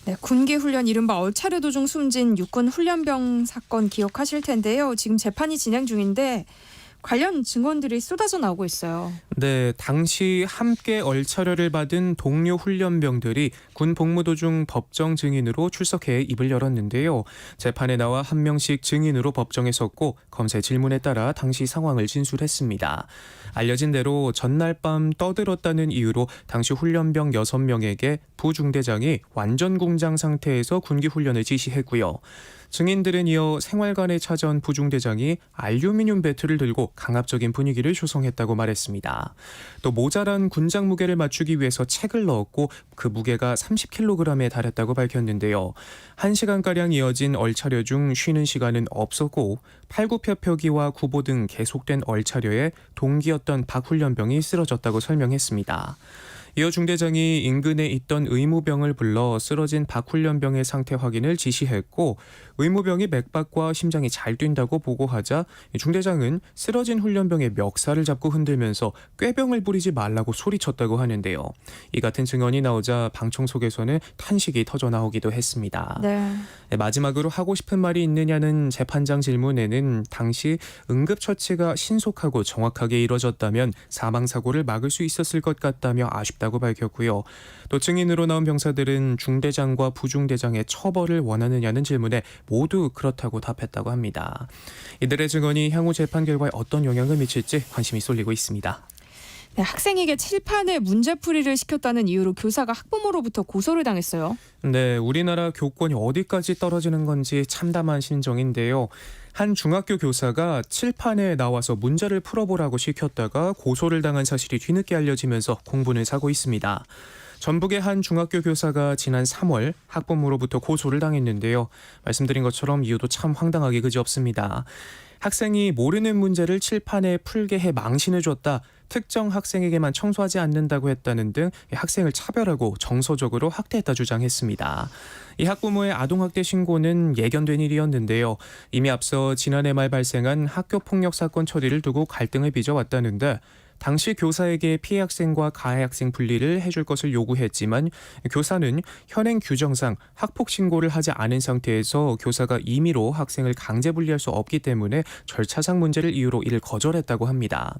네, 군기 훈련 이른바 얼차려 도중 숨진 육군 훈련병 사건 기억하실 텐데요. 지금 재판이 진행 중인데 관련 증언들이 쏟아져 나오고 있어요. 네, 당시 함께 얼차려를 받은 동료 훈련병들이 군 복무 도중 법정 증인으로 출석해 입을 열었는데요. 재판에 나와 한 명씩 증인으로 법정에 섰고 검사의 질문에 따라 당시 상황을 진술했습니다. 알려진 대로 전날 밤 떠들었다는 이유로 당시 훈련병 6명에게 부중대장이 완전 공장 상태에서 군기 훈련을 지시했고요. 증인들은 이어 생활관에 찾아온 부중대장이 알루미늄 배트를 들고 강압적인 분위기를 조성했다고 말했습니다. 또 모자란 군장 무게를 맞추기 위해서 책을 넣었고 그 무게가 30kg에 달했다고 밝혔는데요. 1시간가량 이어진 얼차려 중 쉬는 시간은 없었고 팔굽혀펴기와 구보 등 계속된 얼차려에 동기였던 박 훈련병이 쓰러졌다고 설명했습니다. 이어 중대장이 인근에 있던 의무병을 불러 쓰러진 박훈련병의 상태 확인을 지시했고 의무병이 맥박과 심장이 잘 뛴다고 보고하자 중대장은 쓰러진 훈련병의 멱살을 잡고 흔들면서 꾀병을 부리지 말라고 소리쳤다고 하는데요. 이 같은 증언이 나오자 방청 속에서는 탄식이 터져 나오기도 했습니다. 네. 마지막으로 하고 싶은 말이 있느냐는 재판장 질문에는 당시 응급처치가 신속하고 정확하게 이뤄졌다면 사망사고를 막을 수 있었을 것 같다며 아쉽다고 밝혔고요. 또 증인으로 나온 병사들은 중대장과 부중대장의 처벌을 원하느냐는 질문에 모두 그렇다고 답했다고 합니다. 이들의 증언이 향후 재판 결과에 어떤 영향을 미칠지 관심이 쏠리고 있습니다. 네, 학생에게 칠판에 문제풀이를 시켰다는 이유로 교사가 학부모로부터 고소를 당했어요. 네, 우리나라 교권이 어디까지 떨어지는 건지 참담한 심정인데요. 한 중학교 교사가 칠판에 나와서 문제를 풀어보라고 시켰다가 고소를 당한 사실이 뒤늦게 알려지면서 공분을 사고 있습니다. 전북의 한 중학교 교사가 지난 3월 학부모로부터 고소를 당했는데요. 말씀드린 것처럼 이유도 참 황당하기 그지없습니다. 학생이 모르는 문제를 칠판에 풀게 해 망신을 줬다. 특정 학생에게만 청소하지 않는다고 했다는 등 학생을 차별하고 정서적으로 학대했다 주장했습니다. 이 학부모의 아동학대 신고는 예견된 일이었는데요. 이미 앞서 지난해 말 발생한 학교폭력 사건 처리를 두고 갈등을 빚어왔다는데 당시 교사에게 피해 학생과 가해 학생 분리를 해줄 것을 요구했지만 교사는 현행 규정상 학폭 신고를 하지 않은 상태에서 교사가 임의로 학생을 강제 분리할 수 없기 때문에 절차상 문제를 이유로 이를 거절했다고 합니다.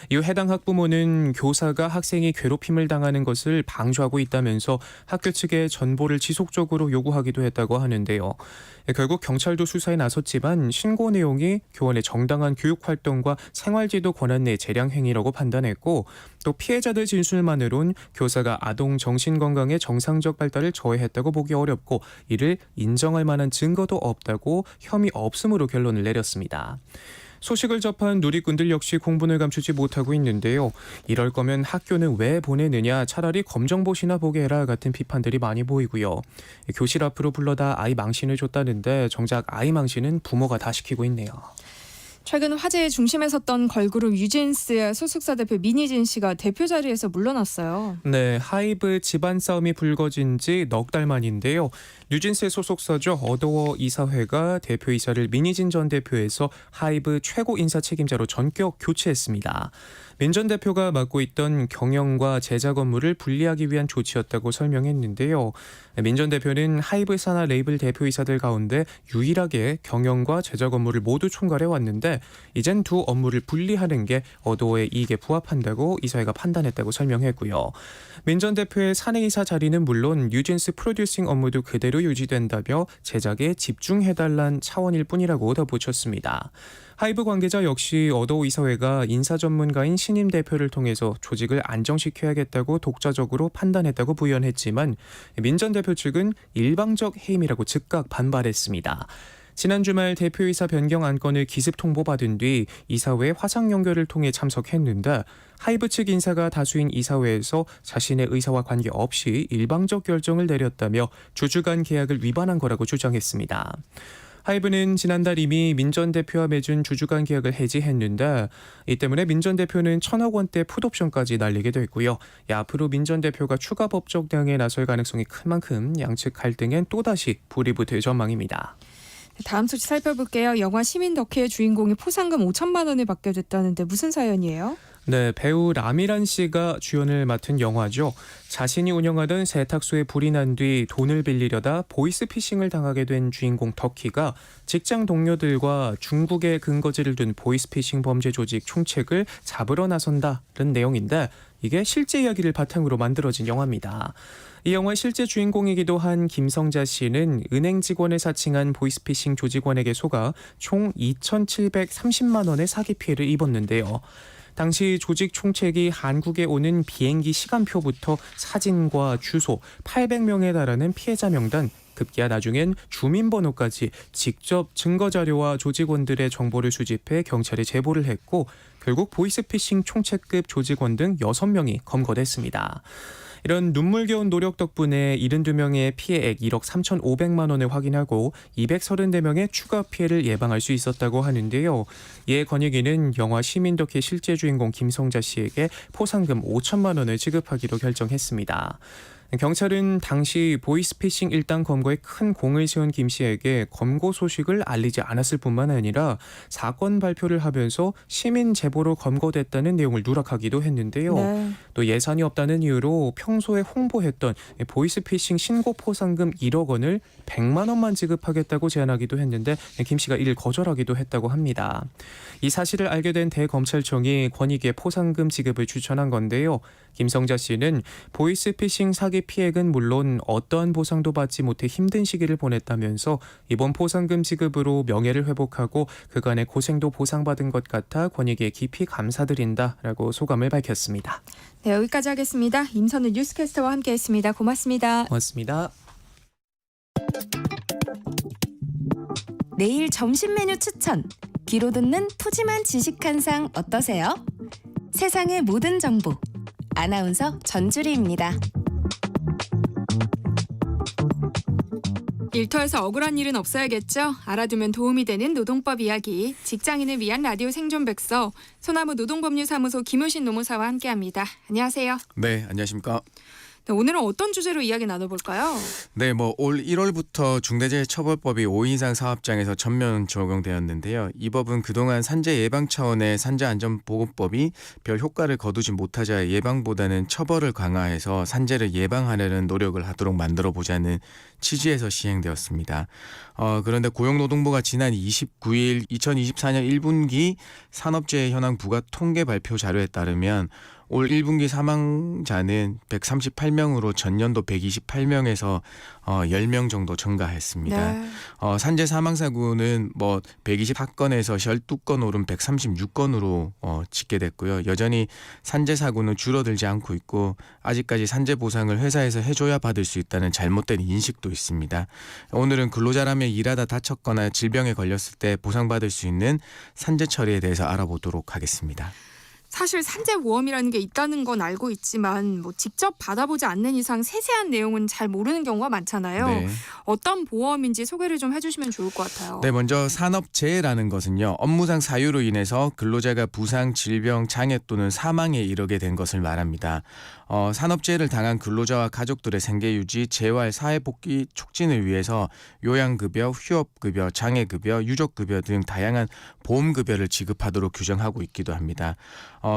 이후 해당 학부모는 교사가 학생이 괴롭힘을 당하는 것을 방조하고 있다면서 학교 측에 전보를 지속적으로 요구하기도 했다고 하는데요. 결국 경찰도 수사에 나섰지만 신고 내용이 교원의 정당한 교육활동과 생활지도 권한 내 재량 행위라고 판단했고 또 피해자들 진술만으론 교사가 아동 정신건강의 정상적 발달을 저해했다고 보기 어렵고 이를 인정할 만한 증거도 없다고 혐의 없음으로 결론을 내렸습니다. 소식을 접한 누리꾼들 역시 공분을 감추지 못하고 있는데요. 이럴 거면 학교는 왜 보내느냐, 차라리 검정고시나 보게 해라 같은 비판들이 많이 보이고요. 교실 앞으로 불러다 아이 망신을 줬다는데 정작 아이 망신은 부모가 다 시키고 있네요. 최근 화제의 중심에 섰던 걸그룹 뉴진스의 소속사 대표 민희진 씨가 대표 자리에서 물러났어요. 네, 하이브 집안 싸움이 불거진 지 넉 달 만인데요. 뉴진스의 소속사죠. 어더워 이사회가 대표이사를 민희진 전 대표에서 하이브 최고 인사 책임자로 전격 교체했습니다. 민 전 대표가 맡고 있던 경영과 제작 업무를 분리하기 위한 조치였다고 설명했는데요. 민 전 대표는 하이브 산하 레이블 대표이사들 가운데 유일하게 경영과 제작 업무를 모두 총괄해 왔는데 이젠 두 업무를 분리하는 게 어더워의 이익에 부합한다고 이사회가 판단했다고 설명했고요. 민 전 대표의 사내이사 자리는 물론 뉴진스 프로듀싱 업무도 그대로 유지된다며 제작에 집중해달란 차원일 뿐이라고 덧붙였습니다. 하이브 관계자 역시 어더워 이사회가 인사 전문가인 신임 대표를 통해서 조직을 안정시켜야겠다고 독자적으로 판단했다고 부연했지만 민 전 대표 측은 일방적 해임이라고 즉각 반발했습니다. 지난 주말 대표이사 변경 안건을 기습 통보받은 뒤 이사회 화상 연결을 통해 참석했는데 하이브 측 인사가 다수인 이사회에서 자신의 의사와 관계없이 일방적 결정을 내렸다며 주주간 계약을 위반한 거라고 주장했습니다. 하이브는 지난달 이미 민 전 대표와 맺은 주주간 계약을 해지했는데 이 때문에 민 전 대표는 1,000억 원대 풋옵션까지 날리게 됐고요. 앞으로 민 전 대표가 추가 법적 대응에 나설 가능성이 큰 만큼 양측 갈등엔 또다시 불이 붙을 전망입니다. 다음 소식 살펴볼게요. 영화 시민 덕혜의 주인공이 포상금 5천만 원을 받게 됐다는데 무슨 사연이에요? 네, 배우 라미란 씨가 주연을 맡은 영화죠. 자신이 운영하던 세탁소에 불이 난 뒤 돈을 빌리려다 보이스피싱을 당하게 된 주인공 덕희가 직장 동료들과 중국에 근거지를 둔 보이스피싱 범죄 조직 총책을 잡으러 나선다는 내용인데 이게 실제 이야기를 바탕으로 만들어진 영화입니다. 이 영화의 실제 주인공이기도 한 김성자 씨는 은행 직원을 사칭한 보이스피싱 조직원에게 속아 총 2,730만 원의 사기 피해를 입었는데요. 당시 조직 총책이 한국에 오는 비행기 시간표부터 사진과 주소, 800명에 달하는 피해자 명단, 급기야 나중엔 주민번호까지 직접 증거자료와 조직원들의 정보를 수집해 경찰에 제보를 했고 결국 보이스피싱 총책급 조직원 등 6명이 검거됐습니다. 이런 눈물겨운 노력 덕분에 72명의 피해액 1억 3,500만 원을 확인하고 234명의 추가 피해를 예방할 수 있었다고 하는데요. 이에 권익위는 영화 시민덕의 실제 주인공 김성자 씨에게 포상금 5천만 원을 지급하기로 결정했습니다. 경찰은 당시 보이스피싱 일당 검거에 큰 공을 세운 김 씨에게 검거 소식을 알리지 않았을 뿐만 아니라 사건 발표를 하면서 시민 제보로 검거됐다는 내용을 누락하기도 했는데요. 네. 또 예산이 없다는 이유로 평소에 홍보했던 보이스피싱 신고 포상금 1억 원을 100만 원만 지급하겠다고 제안하기도 했는데 김 씨가 이를 거절하기도 했다고 합니다. 이 사실을 알게 된 대검찰청이 권익위에 포상금 지급을 추천한 건데요. 김성자 씨는 보이스피싱 사기 피해액은 물론 어떠한 보상도 받지 못해 힘든 시기를 보냈다면서 이번 포상금 지급으로 명예를 회복하고 그간의 고생도 보상받은 것 같아 권익위에 깊이 감사드린다라고 소감을 밝혔습니다. 네, 여기까지 하겠습니다. 임선우 뉴스캐스터와 함께했습니다. 고맙습니다. 고맙습니다. 내일 점심 메뉴 추천. 귀로 듣는 푸짐한 지식 한 상 어떠세요? 세상의 모든 정보. 아나운서 전주리입니다. 일터에서 억울한 일은 없어야겠죠. 알아두면 도움이 되는 노동법 이야기. 직장인을 위한 라디오 생존백서. 소나무 노동법률사무소 김효신 노무사와 함께합니다. 안녕하세요. 네, 안녕하십니까. 네, 오늘은 어떤 주제로 이야기 나눠볼까요? 네, 올 1월부터 중대재해처벌법이 5인 이상 사업장에서 전면 적용되었는데요. 이 법은 그동안 산재 예방 차원의 산재안전보건법이 별 효과를 거두지 못하자 예방보다는 처벌을 강화해서 산재를 예방하려는 노력을 하도록 만들어보자는 취지에서 시행되었습니다. 그런데 고용노동부가 지난 29일 2024년 1분기 산업재해 현황 부가 통계 발표 자료에 따르면 올 1분기 사망자는 138명으로 전년도 128명에서 10명 정도 증가했습니다. 네. 산재 사망사고는 124건에서 12건 오른 136건으로 집계됐고요. 여전히 산재 사고는 줄어들지 않고 있고 아직까지 산재 보상을 회사에서 해줘야 받을 수 있다는 잘못된 인식도 있습니다. 오늘은 근로자라면 일하다 다쳤거나 질병에 걸렸을 때 보상받을 수 있는 산재 처리에 대해서 알아보도록 하겠습니다. 사실 산재보험이라는 게 있다는 건 알고 있지만 직접 받아보지 않는 이상 세세한 내용은 잘 모르는 경우가 많잖아요. 네. 어떤 보험인지 소개를 좀 해주시면 좋을 것 같아요. 네, 먼저 산업재해라는 것은요. 업무상 사유로 인해서 근로자가 부상, 질병, 장애 또는 사망에 이르게 된 것을 말합니다. 산업재해를 당한 근로자와 가족들의 생계유지, 재활, 사회복귀 촉진을 위해서 요양급여, 휴업급여, 장애급여, 유족급여 등 다양한 보험급여를 지급하도록 규정하고 있기도 합니다.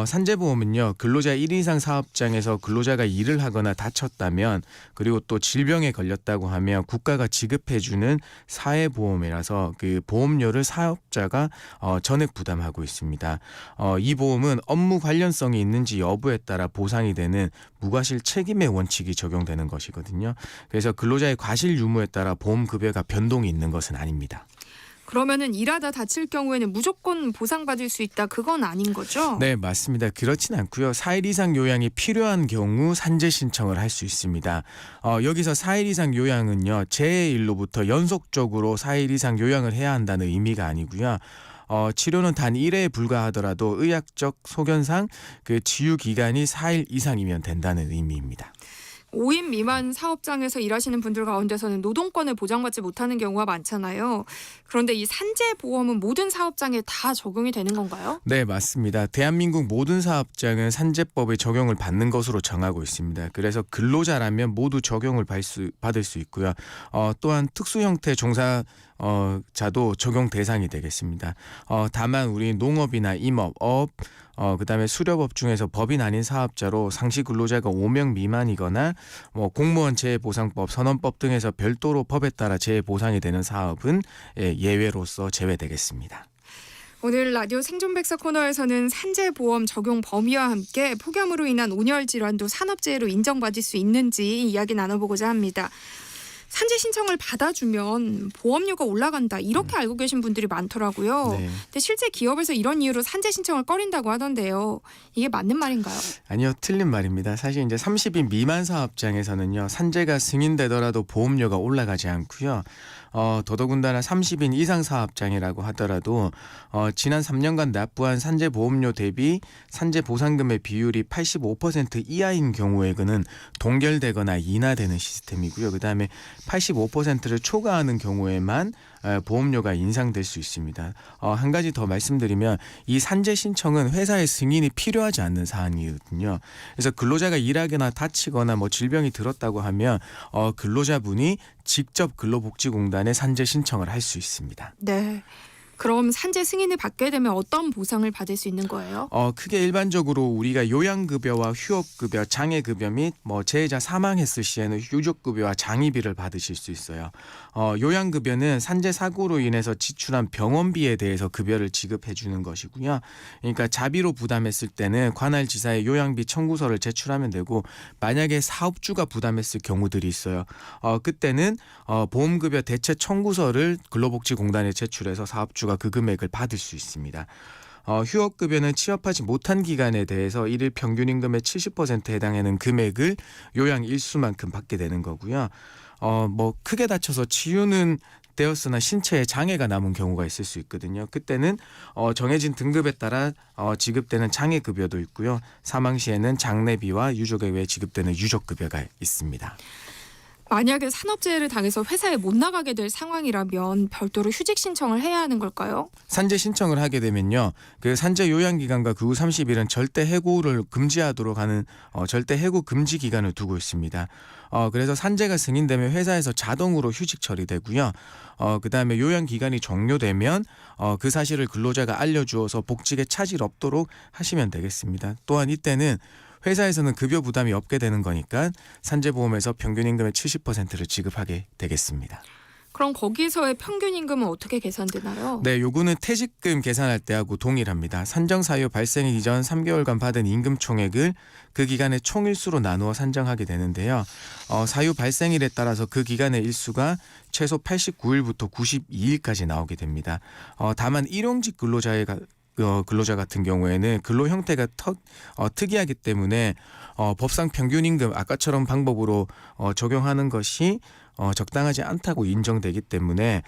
산재보험은요. 근로자 1인 이상 사업장에서 근로자가 일을 하거나 다쳤다면 그리고 또 질병에 걸렸다고 하면 국가가 지급해주는 사회보험이라서 그 보험료를 사업자가 전액 부담하고 있습니다. 이 보험은 업무 관련성이 있는지 여부에 따라 보상이 되는 무과실 책임의 원칙이 적용되는 것이거든요. 그래서 근로자의 과실 유무에 따라 보험급여가 변동이 있는 것은 아닙니다. 그러면은 일하다 다칠 경우에는 무조건 보상받을 수 있다. 그건 아닌 거죠? 네, 맞습니다. 그렇진 않고요. 4일 이상 요양이 필요한 경우 산재 신청을 할 수 있습니다. 여기서 4일 이상 요양은요. 재해일로부터 연속적으로 4일 이상 요양을 해야 한다는 의미가 아니고요. 치료는 단 1회에 불과하더라도 의학적 소견상 그 치유 기간이 4일 이상이면 된다는 의미입니다. 5인 미만 사업장에서 일하시는 분들 가운데서는 노동권을 보장받지 못하는 경우가 많잖아요. 그런데 이 산재보험은 모든 사업장에 다 적용이 되는 건가요? 네, 맞습니다. 대한민국 모든 사업장은 산재법의 적용을 받는 것으로 정하고 있습니다. 그래서 근로자라면 모두 적용을 받을 수 있고요. 또한 특수 형태 종사자도 적용 대상이 되겠습니다. 다만 우리 농업이나 임업, 그다음에 수렵업 중에서 법인 아닌 사업자로 상시 근로자가 5명 미만이거나 공무원 재해보상법, 선언법 등에서 별도로 법에 따라 재해보상이 되는 사업은 예외로서 제외되겠습니다. 오늘 라디오 생존백서 코너에서는 산재보험 적용 범위와 함께 폭염으로 인한 온열 질환도 산업재해로 인정받을 수 있는지 이야기 나눠보고자 합니다. 산재 신청을 받아주면 보험료가 올라간다 이렇게 알고 계신 분들이 많더라고요. 네. 근데 실제 기업에서 이런 이유로 산재 신청을 꺼린다고 하던데요. 이게 맞는 말인가요? 아니요, 틀린 말입니다. 사실 이제 30인 미만 사업장에서는요. 산재가 승인되더라도 보험료가 올라가지 않고요. 더더군다나 30인 이상 사업장이라고 하더라도 지난 3년간 납부한 산재 보험료 대비 산재 보상금의 비율이 85% 이하인 경우에 그는 동결되거나 인하되는 시스템이고요. 그다음에 85%를 초과하는 경우에만 보험료가 인상될 수 있습니다. 한 가지 더 말씀드리면 이 산재 신청은 회사의 승인이 필요하지 않는 사안이거든요. 그래서 근로자가 일하거나 다치거나 뭐 질병이 들었다고 하면 근로자분이 직접 근로복지공단에 산재 신청을 할 수 있습니다. 네. 그럼 산재 승인을 받게 되면 어떤 보상을 받을 수 있는 거예요? 크게 일반적으로 우리가 요양급여와 휴업급여, 장애급여 및 뭐 재해자 사망했을 시에는 유족급여와 장의비를 받으실 수 있어요. 요양급여는 산재 사고로 인해서 지출한 병원비에 대해서 급여를 지급해 주는 것이고요. 그러니까 자비로 부담했을 때는 관할 지사에 요양비 청구서를 제출하면 되고, 만약에 사업주가 부담했을 경우들이 있어요. 그때는 보험급여 대체 청구서를 근로복지공단에 제출해서 사업주가 그 금액을 받을 수 있습니다. 휴업급여는 취업하지 못한 기간에 대해서 일일 평균 임금의 70%에 해당하는 금액을 요양 일수만큼 받게 되는 거고요. 뭐 크게 다쳐서 치유는 되었으나 신체에 장애가 남은 경우가 있을 수 있거든요. 그때는 정해진 등급에 따라 지급되는 장애급여도 있고요. 사망 시에는 장례비와 유족에 의해 지급되는 유족급여가 있습니다. 만약에 산업재해를 당해서 회사에 못 나가게 될 상황이라면 별도로 휴직 신청을 해야 하는 걸까요? 산재 신청을 하게 되면요, 그 산재 요양 기간과 그 후 30일은 절대 해고를 금지하도록 하는 절대 해고 금지 기간을 두고 있습니다. 그래서 산재가 승인되면 회사에서 자동으로 휴직 처리되고요. 그다음에 요양 기간이 종료되면 그 사실을 근로자가 알려주어서 복직에 차질 없도록 하시면 되겠습니다. 또한 이때는 회사에서는 급여 부담이 없게 되는 거니까 산재보험에서 평균 임금의 70%를 지급하게 되겠습니다. 그럼 거기서의 평균 임금은 어떻게 계산되나요? 네, 요거는 퇴직금 계산할 때하고 동일합니다. 산정 사유 발생 이전 3개월간 받은 임금 총액을 그 기간의 총일수로 나누어 산정하게 되는데요. 사유 발생일에 따라서 그 기간의 일수가 최소 89일부터 92일까지 나오게 됩니다. 다만 일용직 근로자 같은 경우에는 근로 형태가 특이하기 때문에 법상 평균임금 아까처럼 방법으로 적용하는 것이 적당하지 않다고 인정되기 때문에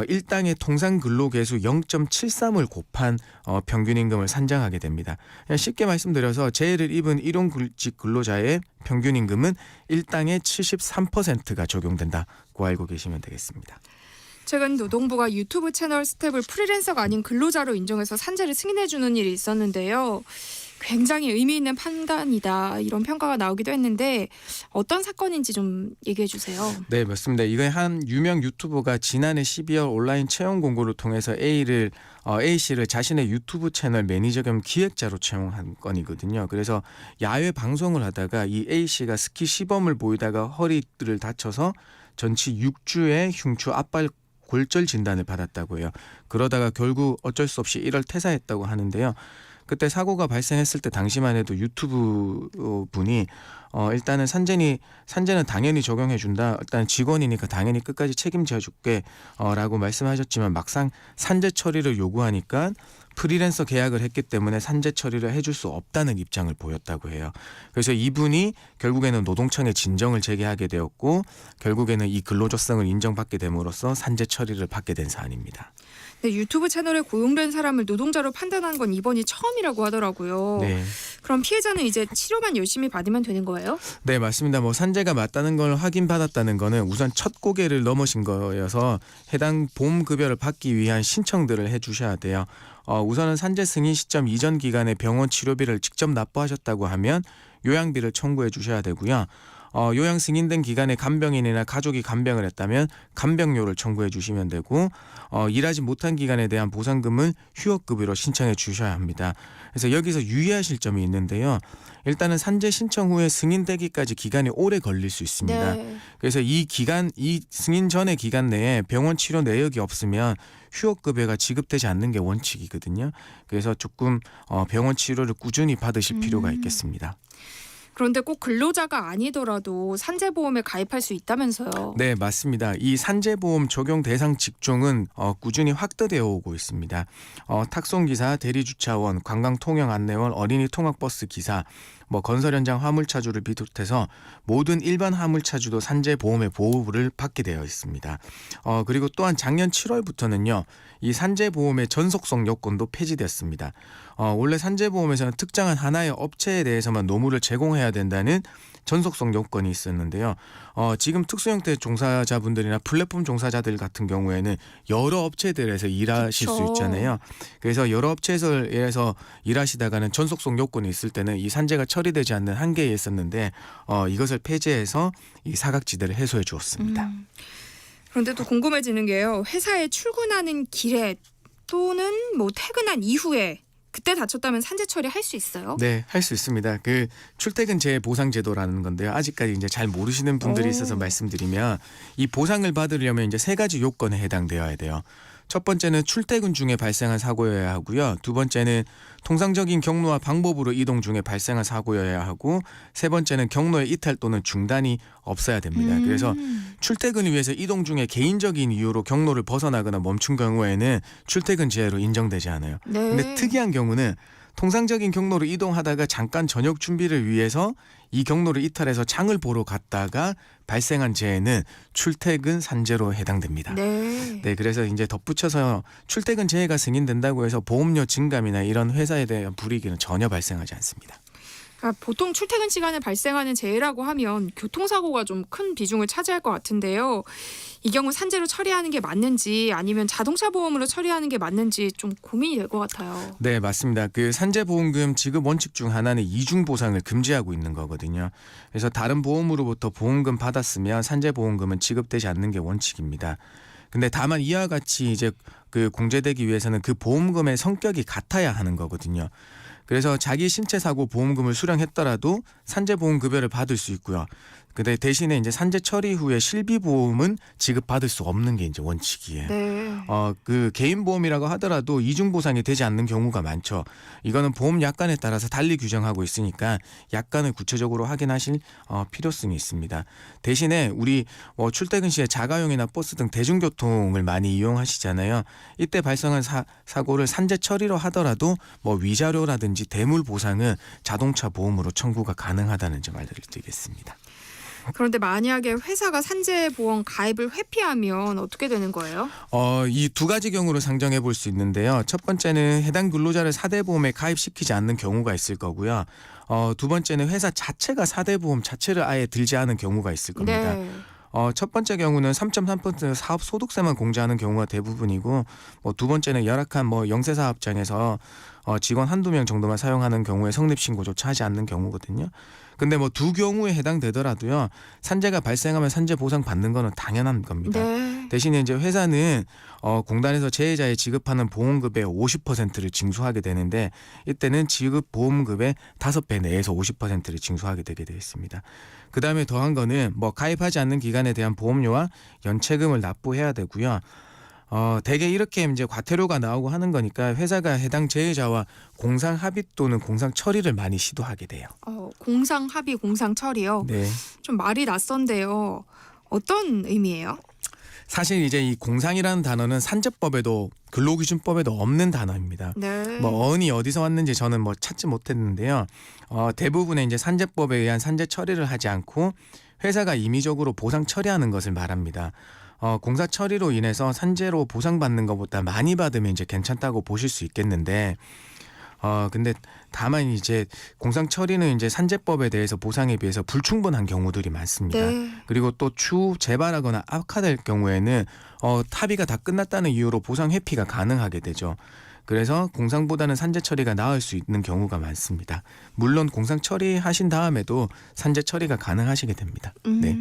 일당의 통상 근로개수 0.73을 곱한 평균임금을 산정하게 됩니다. 쉽게 말씀드려서 재해를 입은 일용직 근로자의 평균임금은 일당의 73%가 적용된다고 알고 계시면 되겠습니다. 최근 노동부가 유튜브 채널 스텝을 프리랜서가 아닌 근로자로 인정해서 산재를 승인해주는 일이 있었는데요. 굉장히 의미 있는 판단이다, 이런 평가가 나오기도 했는데 어떤 사건인지 좀 얘기해 주세요. 네, 맞습니다. 이건 한 유명 유튜버가 지난해 12월 온라인 채용 공고를 통해서 A씨를 자신의 유튜브 채널 매니저 겸 기획자로 채용한 건이거든요. 그래서 야외 방송을 하다가 이 A씨가 스키 시범을 보이다가 허리를 다쳐서 전치 6주의 흉추 압발 골절 진단을 받았다고 해요. 그러다가 결국 어쩔 수 없이 1월 퇴사했다고 하는데요. 그때 사고가 발생했을 때 당시만 해도 유튜브 분이 일단은 산재는 당연히 적용해준다. 일단 직원이니까 당연히 끝까지 책임져 줄게 라고 말씀하셨지만 막상 산재 처리를 요구하니까 프리랜서 계약을 했기 때문에 산재 처리를 해줄 수 없다는 입장을 보였다고 해요. 그래서 이분이 결국에는 노동청에 진정을 제기하게 되었고 결국에는 이 근로조성을 인정받게 됨으로써 산재 처리를 받게 된 사안입니다. 네, 유튜브 채널에 고용된 사람을 노동자로 판단한 건 이번이 처음이라고 하더라고요. 네. 그럼 피해자는 이제 치료만 열심히 받으면 되는 거예요? 네, 맞습니다. 산재가 맞다는 걸 확인받았다는 거는 우선 첫 고개를 넘으신 거여서 해당 보험급여를 받기 위한 신청들을 해주셔야 돼요. 우선은 산재 승인 시점 이전 기간에 병원 치료비를 직접 납부하셨다고 하면 요양비를 청구해 주셔야 되고요. 요양 승인된 기간에 간병인이나 가족이 간병을 했다면 간병료를 청구해 주시면 되고 일하지 못한 기간에 대한 보상금은 휴업급여로 신청해 주셔야 합니다. 그래서 여기서 유의하실 점이 있는데요. 일단은 산재 신청 후에 승인되기까지 기간이 오래 걸릴 수 있습니다. 네. 그래서 이 승인 전의 기간 내에 병원 치료 내역이 없으면 휴업급여가 지급되지 않는 게 원칙이거든요. 그래서 조금 병원 치료를 꾸준히 받으실 필요가 있겠습니다. 그런데 꼭 근로자가 아니더라도 산재보험에 가입할 수 있다면서요? 네, 맞습니다. 이 산재보험 적용 대상 직종은 꾸준히 확대되어 오고 있습니다. 탁송기사, 대리주차원, 관광통영안내원, 어린이 통학버스 기사, 뭐 건설 현장 화물차주를 비롯해서 모든 일반 화물차주도 산재보험의 보호를 받게 되어 있습니다. 그리고 또한 작년 7월부터는요. 이 산재보험의 전속성 요건도 폐지됐습니다. 원래 산재보험에서는 특정한 하나의 업체에 대해서만 노무를 제공해야 된다는 전속성 요건이 있었는데요. 지금 특수형태 종사자분들이나 플랫폼 종사자들 같은 경우에는 여러 업체들에서 일하실 수 있잖아요. 그래서 여러 업체에서 일하시다가는 전속성 요건이 있을 때는 이 산재가 처리되지 않는 한계에 있었는데 이것을 폐지해서 이 사각지대를 해소해 주었습니다. 그런데 또 궁금해지는 게요. 회사에 출근하는 길에 또는 뭐 퇴근한 이후에 그때 다쳤다면 산재 처리할 수 있어요? 네, 할 수 있습니다. 그 출퇴근 재해 보상 제도라는 건데요. 아직까지 이제 잘 모르시는 분들이 있어서 말씀드리면 이 보상을 받으려면 이제 3가지 요건에 해당되어야 돼요. 첫 번째는 출퇴근 중에 발생한 사고여야 하고요. 두 번째는 통상적인 경로와 방법으로 이동 중에 발생한 사고여야 하고 세 번째는 경로의 이탈 또는 중단이 없어야 됩니다. 그래서 출퇴근을 위해서 이동 중에 개인적인 이유로 경로를 벗어나거나 멈춘 경우에는 출퇴근 재해로 인정되지 않아요. 네. 근데 특이한 경우는 통상적인 경로로 이동하다가 잠깐 저녁 준비를 위해서 이 경로를 이탈해서 장을 보러 갔다가 발생한 재해는 출퇴근 산재로 해당됩니다. 네. 그래서 이제 덧붙여서 출퇴근 재해가 승인된다고 해서 보험료 증감이나 이런 회사에 대한 불이익은 전혀 발생하지 않습니다. 그러니까 보통 출퇴근 시간에 발생하는 재해라고 하면 교통사고가 좀 큰 비중을 차지할 것 같은데요. 이 경우 산재로 처리하는 게 맞는지 아니면 자동차 보험으로 처리하는 게 맞는지 좀 고민이 될 것 같아요. 네, 맞습니다. 그 산재보험금 지급 원칙 중 하나는 이중 보상을 금지하고 있는 거거든요. 그래서 다른 보험으로부터 보험금 받았으면 산재보험금은 지급되지 않는 게 원칙입니다. 근데 다만 이와 같이 이제 그 공제되기 위해서는 그 보험금의 성격이 같아야 하는 거거든요. 그래서 자기 신체 사고 보험금을 수령했더라도 산재보험 급여를 받을 수 있고요. 근데 대신에 이제 산재 처리 후에 실비 보험은 지급받을 수 없는 게 이제 원칙이에요. 네. 그 개인 보험이라고 하더라도 이중 보상이 되지 않는 경우가 많죠. 이거는 보험 약관에 따라서 달리 규정하고 있으니까 약관을 구체적으로 확인하실 필요성이 있습니다. 대신에 우리 출퇴근 시에 자가용이나 버스 등 대중교통을 많이 이용하시잖아요. 이때 발생한 사고를 산재 처리로 하더라도 뭐 위자료라든지 대물 보상은 자동차 보험으로 청구가 가능하다는 점 알려드리겠습니다. 그런데 만약에 회사가 산재보험 가입을 회피하면 어떻게 되는 거예요? 이 2가지 경우로 상정해 볼 수 있는데요. 첫 번째는 해당 근로자를 4대 보험에 가입시키지 않는 경우가 있을 거고요. 두 번째는 회사 자체가 4대 보험 자체를 아예 들지 않은 경우가 있을 겁니다. 네. 첫 번째 경우는 3.3% 사업 소득세만 공제하는 경우가 대부분이고 두 번째는 열악한 영세 사업장에서 직원 한두 명 정도만 사용하는 경우에 성립 신고조차 하지 않는 경우거든요. 근데 두 경우에 해당되더라도요. 산재가 발생하면 산재 보상 받는 거는 당연한 겁니다. 네. 대신에 이제 회사는 공단에서 재해자에 지급하는 보험급의 50%를 징수하게 되는데 이때는 지급 보험급의 5배 내에서 50%를 징수하게 되게 되어 있습니다. 그다음에 더한 거는 가입하지 않는 기간에 대한 보험료와 연체금을 납부해야 되고요. 대개 이렇게 이제 과태료가 나오고 하는 거니까 회사가 해당 재해자와 공상 합의 또는 공상 처리를 많이 시도하게 돼요. 공상 합의, 공상 처리요. 네. 좀 말이 낯선데요. 어떤 의미예요? 사실 이제 이 공상이라는 단어는 산재법에도 근로기준법에도 없는 단어입니다. 네. 어원이 어디서 왔는지 저는 찾지 못했는데요. 대부분의 이제 산재법에 의한 산재 처리를 하지 않고 회사가 임의적으로 보상 처리하는 것을 말합니다. 공사 처리로 인해서 산재로 보상받는 것보다 많이 받으면 이제 괜찮다고 보실 수 있겠는데, 근데 다만 이제 공상 처리는 이제 산재법에 대해서 보상에 비해서 불충분한 경우들이 많습니다. 네. 그리고 또 추후 재발하거나 악화될 경우에는 합의가 다 끝났다는 이유로 보상 회피가 가능하게 되죠. 그래서 공상보다는 산재 처리가 나을 수 있는 경우가 많습니다. 물론 공상 처리하신 다음에도 산재 처리가 가능하시게 됩니다. 네.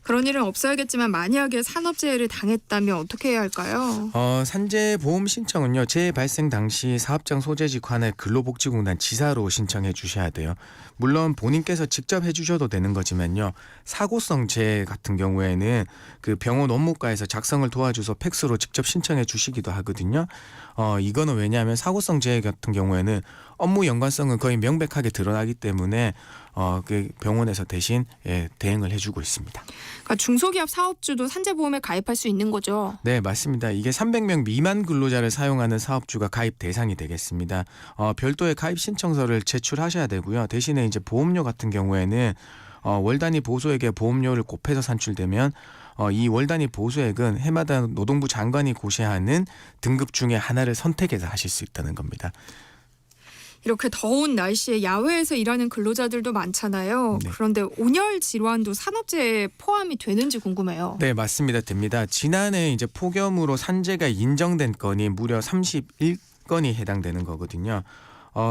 그런 일은 없어야겠지만 만약에 산업재해를 당했다면 어떻게 해야 할까요? 산재보험 신청은요. 재해 발생 당시 사업장 소재지 관할 근로복지공단 지사로 신청해 주셔야 돼요. 물론 본인께서 직접 해주셔도 되는 거지만요. 사고성 재해 같은 경우에는 그 병원 업무과에서 작성을 도와줘서 팩스로 직접 신청해 주시기도 하거든요. 이거는 왜냐하면 사고성 재해 같은 경우에는 업무 연관성은 거의 명백하게 드러나기 때문에 그 병원에서 대신 대행을 해주고 있습니다. 그러니까 중소기업 사업주도 산재보험에 가입할 수 있는 거죠? 네, 맞습니다. 이게 300명 미만 근로자를 사용하는 사업주가 가입 대상이 되겠습니다. 별도의 가입 신청서를 제출하셔야 되고요. 대신에 이제 보험료 같은 경우에는 월 단위 보수액에 보험료를 곱해서 산출되면 이 월 단위 보수액은 해마다 노동부 장관이 고시하는 등급 중에 하나를 선택해서 하실 수 있다는 겁니다. 이렇게 더운 날씨에 야외에서 일하는 근로자들도 많잖아요. 네. 그런데 온열 질환도 산업재해에 포함이 되는지 궁금해요. 네, 맞습니다. 됩니다. 지난해 이제 폭염으로 산재가 인정된 건이 무려 31건이 해당되는 거거든요.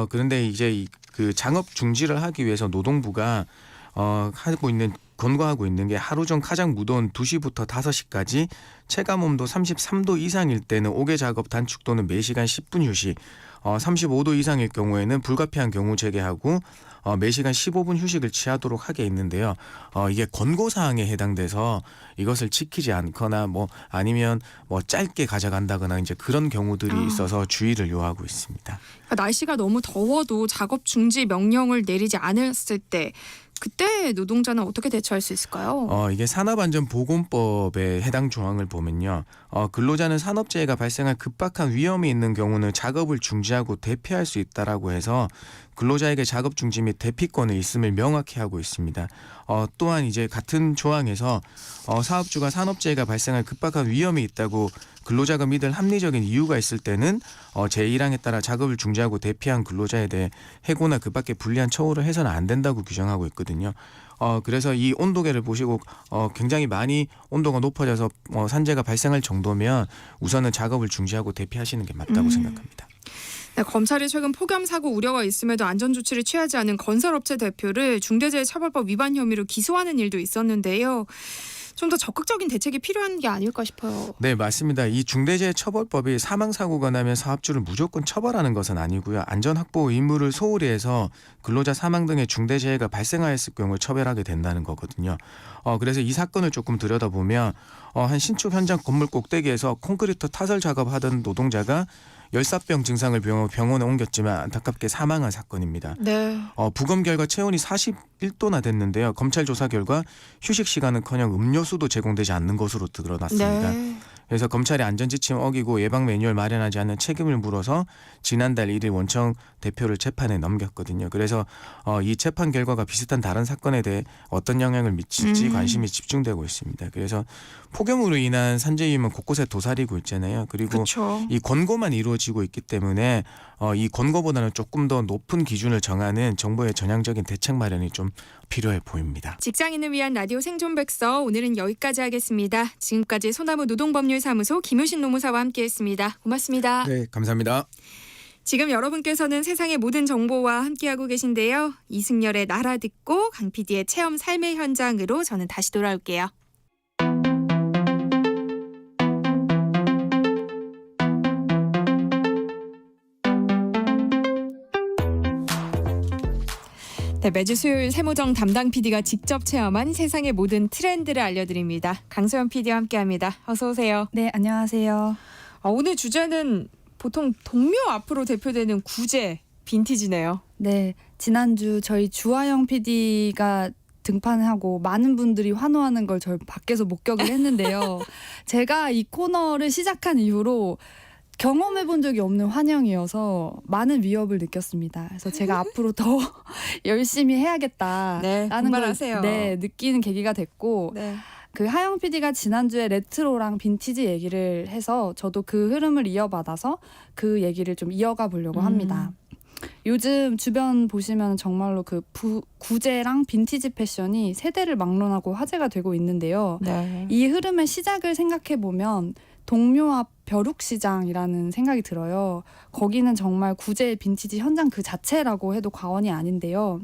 그런데 이제 그 장업 중지를 하기 위해서 노동부가 권고하고 있는 게 하루 중 가장 무더운 2시부터 5시까지 체감 온도 33도 이상일 때는 5개 작업 단축 또는 매시간 10분 휴식, 35도 이상일 경우에는 불가피한 경우 재개하고 매시간 15분 휴식을 취하도록 하게 있는데요. 이게 권고사항에 해당돼서 이것을 지키지 않거나 아니면 짧게 가져간다거나 이제 그런 경우들이 있어서 주의를 요하고 있습니다. 그러니까 날씨가 너무 더워도 작업 중지 명령을 내리지 않았을 때 그때 노동자는 어떻게 대처할 수 있을까요? 이게 산업안전보건법에 해당 조항을 보면요. 근로자는 산업재해가 발생할 급박한 위험이 있는 경우는 작업을 중지하고 대피할 수 있다라고 해서 근로자에게 작업 중지 및 대피권이 있음을 명확히 하고 있습니다. 또한 이제 같은 조항에서 사업주가 산업재해가 발생할 급박한 위험이 있다고 근로자가 믿을 합리적인 이유가 있을 때는 제1항에 따라 작업을 중지하고 대피한 근로자에 대해 해고나 그 밖에 불리한 처우를 해서는 안 된다고 규정하고 있거든요. 그래서 이 온도계를 보시고 굉장히 많이 온도가 높아져서 산재가 발생할 정도면 우선은 작업을 중지하고 대피하시는 게 맞다고 생각합니다. 네, 검찰이 최근 폭염 사고 우려가 있음에도 안전조치를 취하지 않은 건설업체 대표를 중대재해처벌법 위반 혐의로 기소하는 일도 있었는데요. 좀 더 적극적인 대책이 필요한 게 아닐까 싶어요. 네, 맞습니다. 이 중대재해처벌법이 사망사고가 나면 사업주를 무조건 처벌하는 것은 아니고요. 안전확보 의무를 소홀히 해서 근로자 사망 등의 중대재해가 발생하였을 경우 처벌하게 된다는 거거든요. 그래서 이 사건을 조금 들여다보면 한 신축 현장 건물 꼭대기에서 콘크리트 타설 작업하던 노동자가 열사병 증상을 병원에 옮겼지만 안타깝게 사망한 사건입니다. 네. 부검 결과 체온이 41도나 됐는데요. 검찰 조사 결과 휴식 시간은커녕 음료수도 제공되지 않는 것으로 드러났습니다. 네. 그래서 검찰이 안전지침 어기고 예방 매뉴얼 마련하지 않은 책임을 물어서 지난달 1일 원청 대표를 재판에 넘겼거든요. 그래서 이 재판 결과가 비슷한 다른 사건에 대해 어떤 영향을 미칠지 관심이 집중되고 있습니다. 그래서 폭염으로 인한 산재 위험은 곳곳에 도사리고 있잖아요. 그리고 그쵸. 이 권고만 이루어지고 있기 때문에 이 권고보다는 조금 더 높은 기준을 정하는 정부의 전향적인 대책 마련이 좀 필요해 보입니다. 직장인을 위한 라디오 생존백서 오늘은 여기까지 하겠습니다. 지금까지 소나무 노동법률사무소 김효신 노무사와 함께했습니다. 고맙습니다. 네, 감사합니다. 지금 여러분께서는 세상의 모든 정보와 함께하고 계신데요. 이승열의 나라 듣고 강 PD의 체험 삶의 현장으로 저는 다시 돌아올게요. 네, 매주 수요일 세무정 담당 PD가 직접 체험한 세상의 모든 트렌드를 알려드립니다. 강소연 PD와 함께합니다. 어서 오세요. 네, 안녕하세요. 오늘 주제는 보통 동묘 앞으로 대표되는 구제, 빈티지네요. 네, 지난주 저희 주하영 PD가 등판하고 많은 분들이 환호하는 걸 저희 밖에서 목격을 했는데요. 제가 이 코너를 시작한 이후로 경험해본 적이 없는 환영이어서 많은 위협을 느꼈습니다. 그래서 제가 앞으로 더 열심히 해야겠다라는 걸 느끼는 계기가 됐고 네. 그 하영 PD가 지난주에 레트로랑 빈티지 얘기를 해서 저도 그 흐름을 이어받아서 그 얘기를 좀 이어가 보려고 합니다. 요즘 주변 보시면 정말로 그 구제랑 빈티지 패션이 세대를 막론하고 화제가 되고 있는데요. 네. 이 흐름의 시작을 생각해 보면 동묘 앞 벼룩시장이라는 생각이 들어요. 거기는 정말 구제 빈티지 현장 그 자체라고 해도 과언이 아닌데요.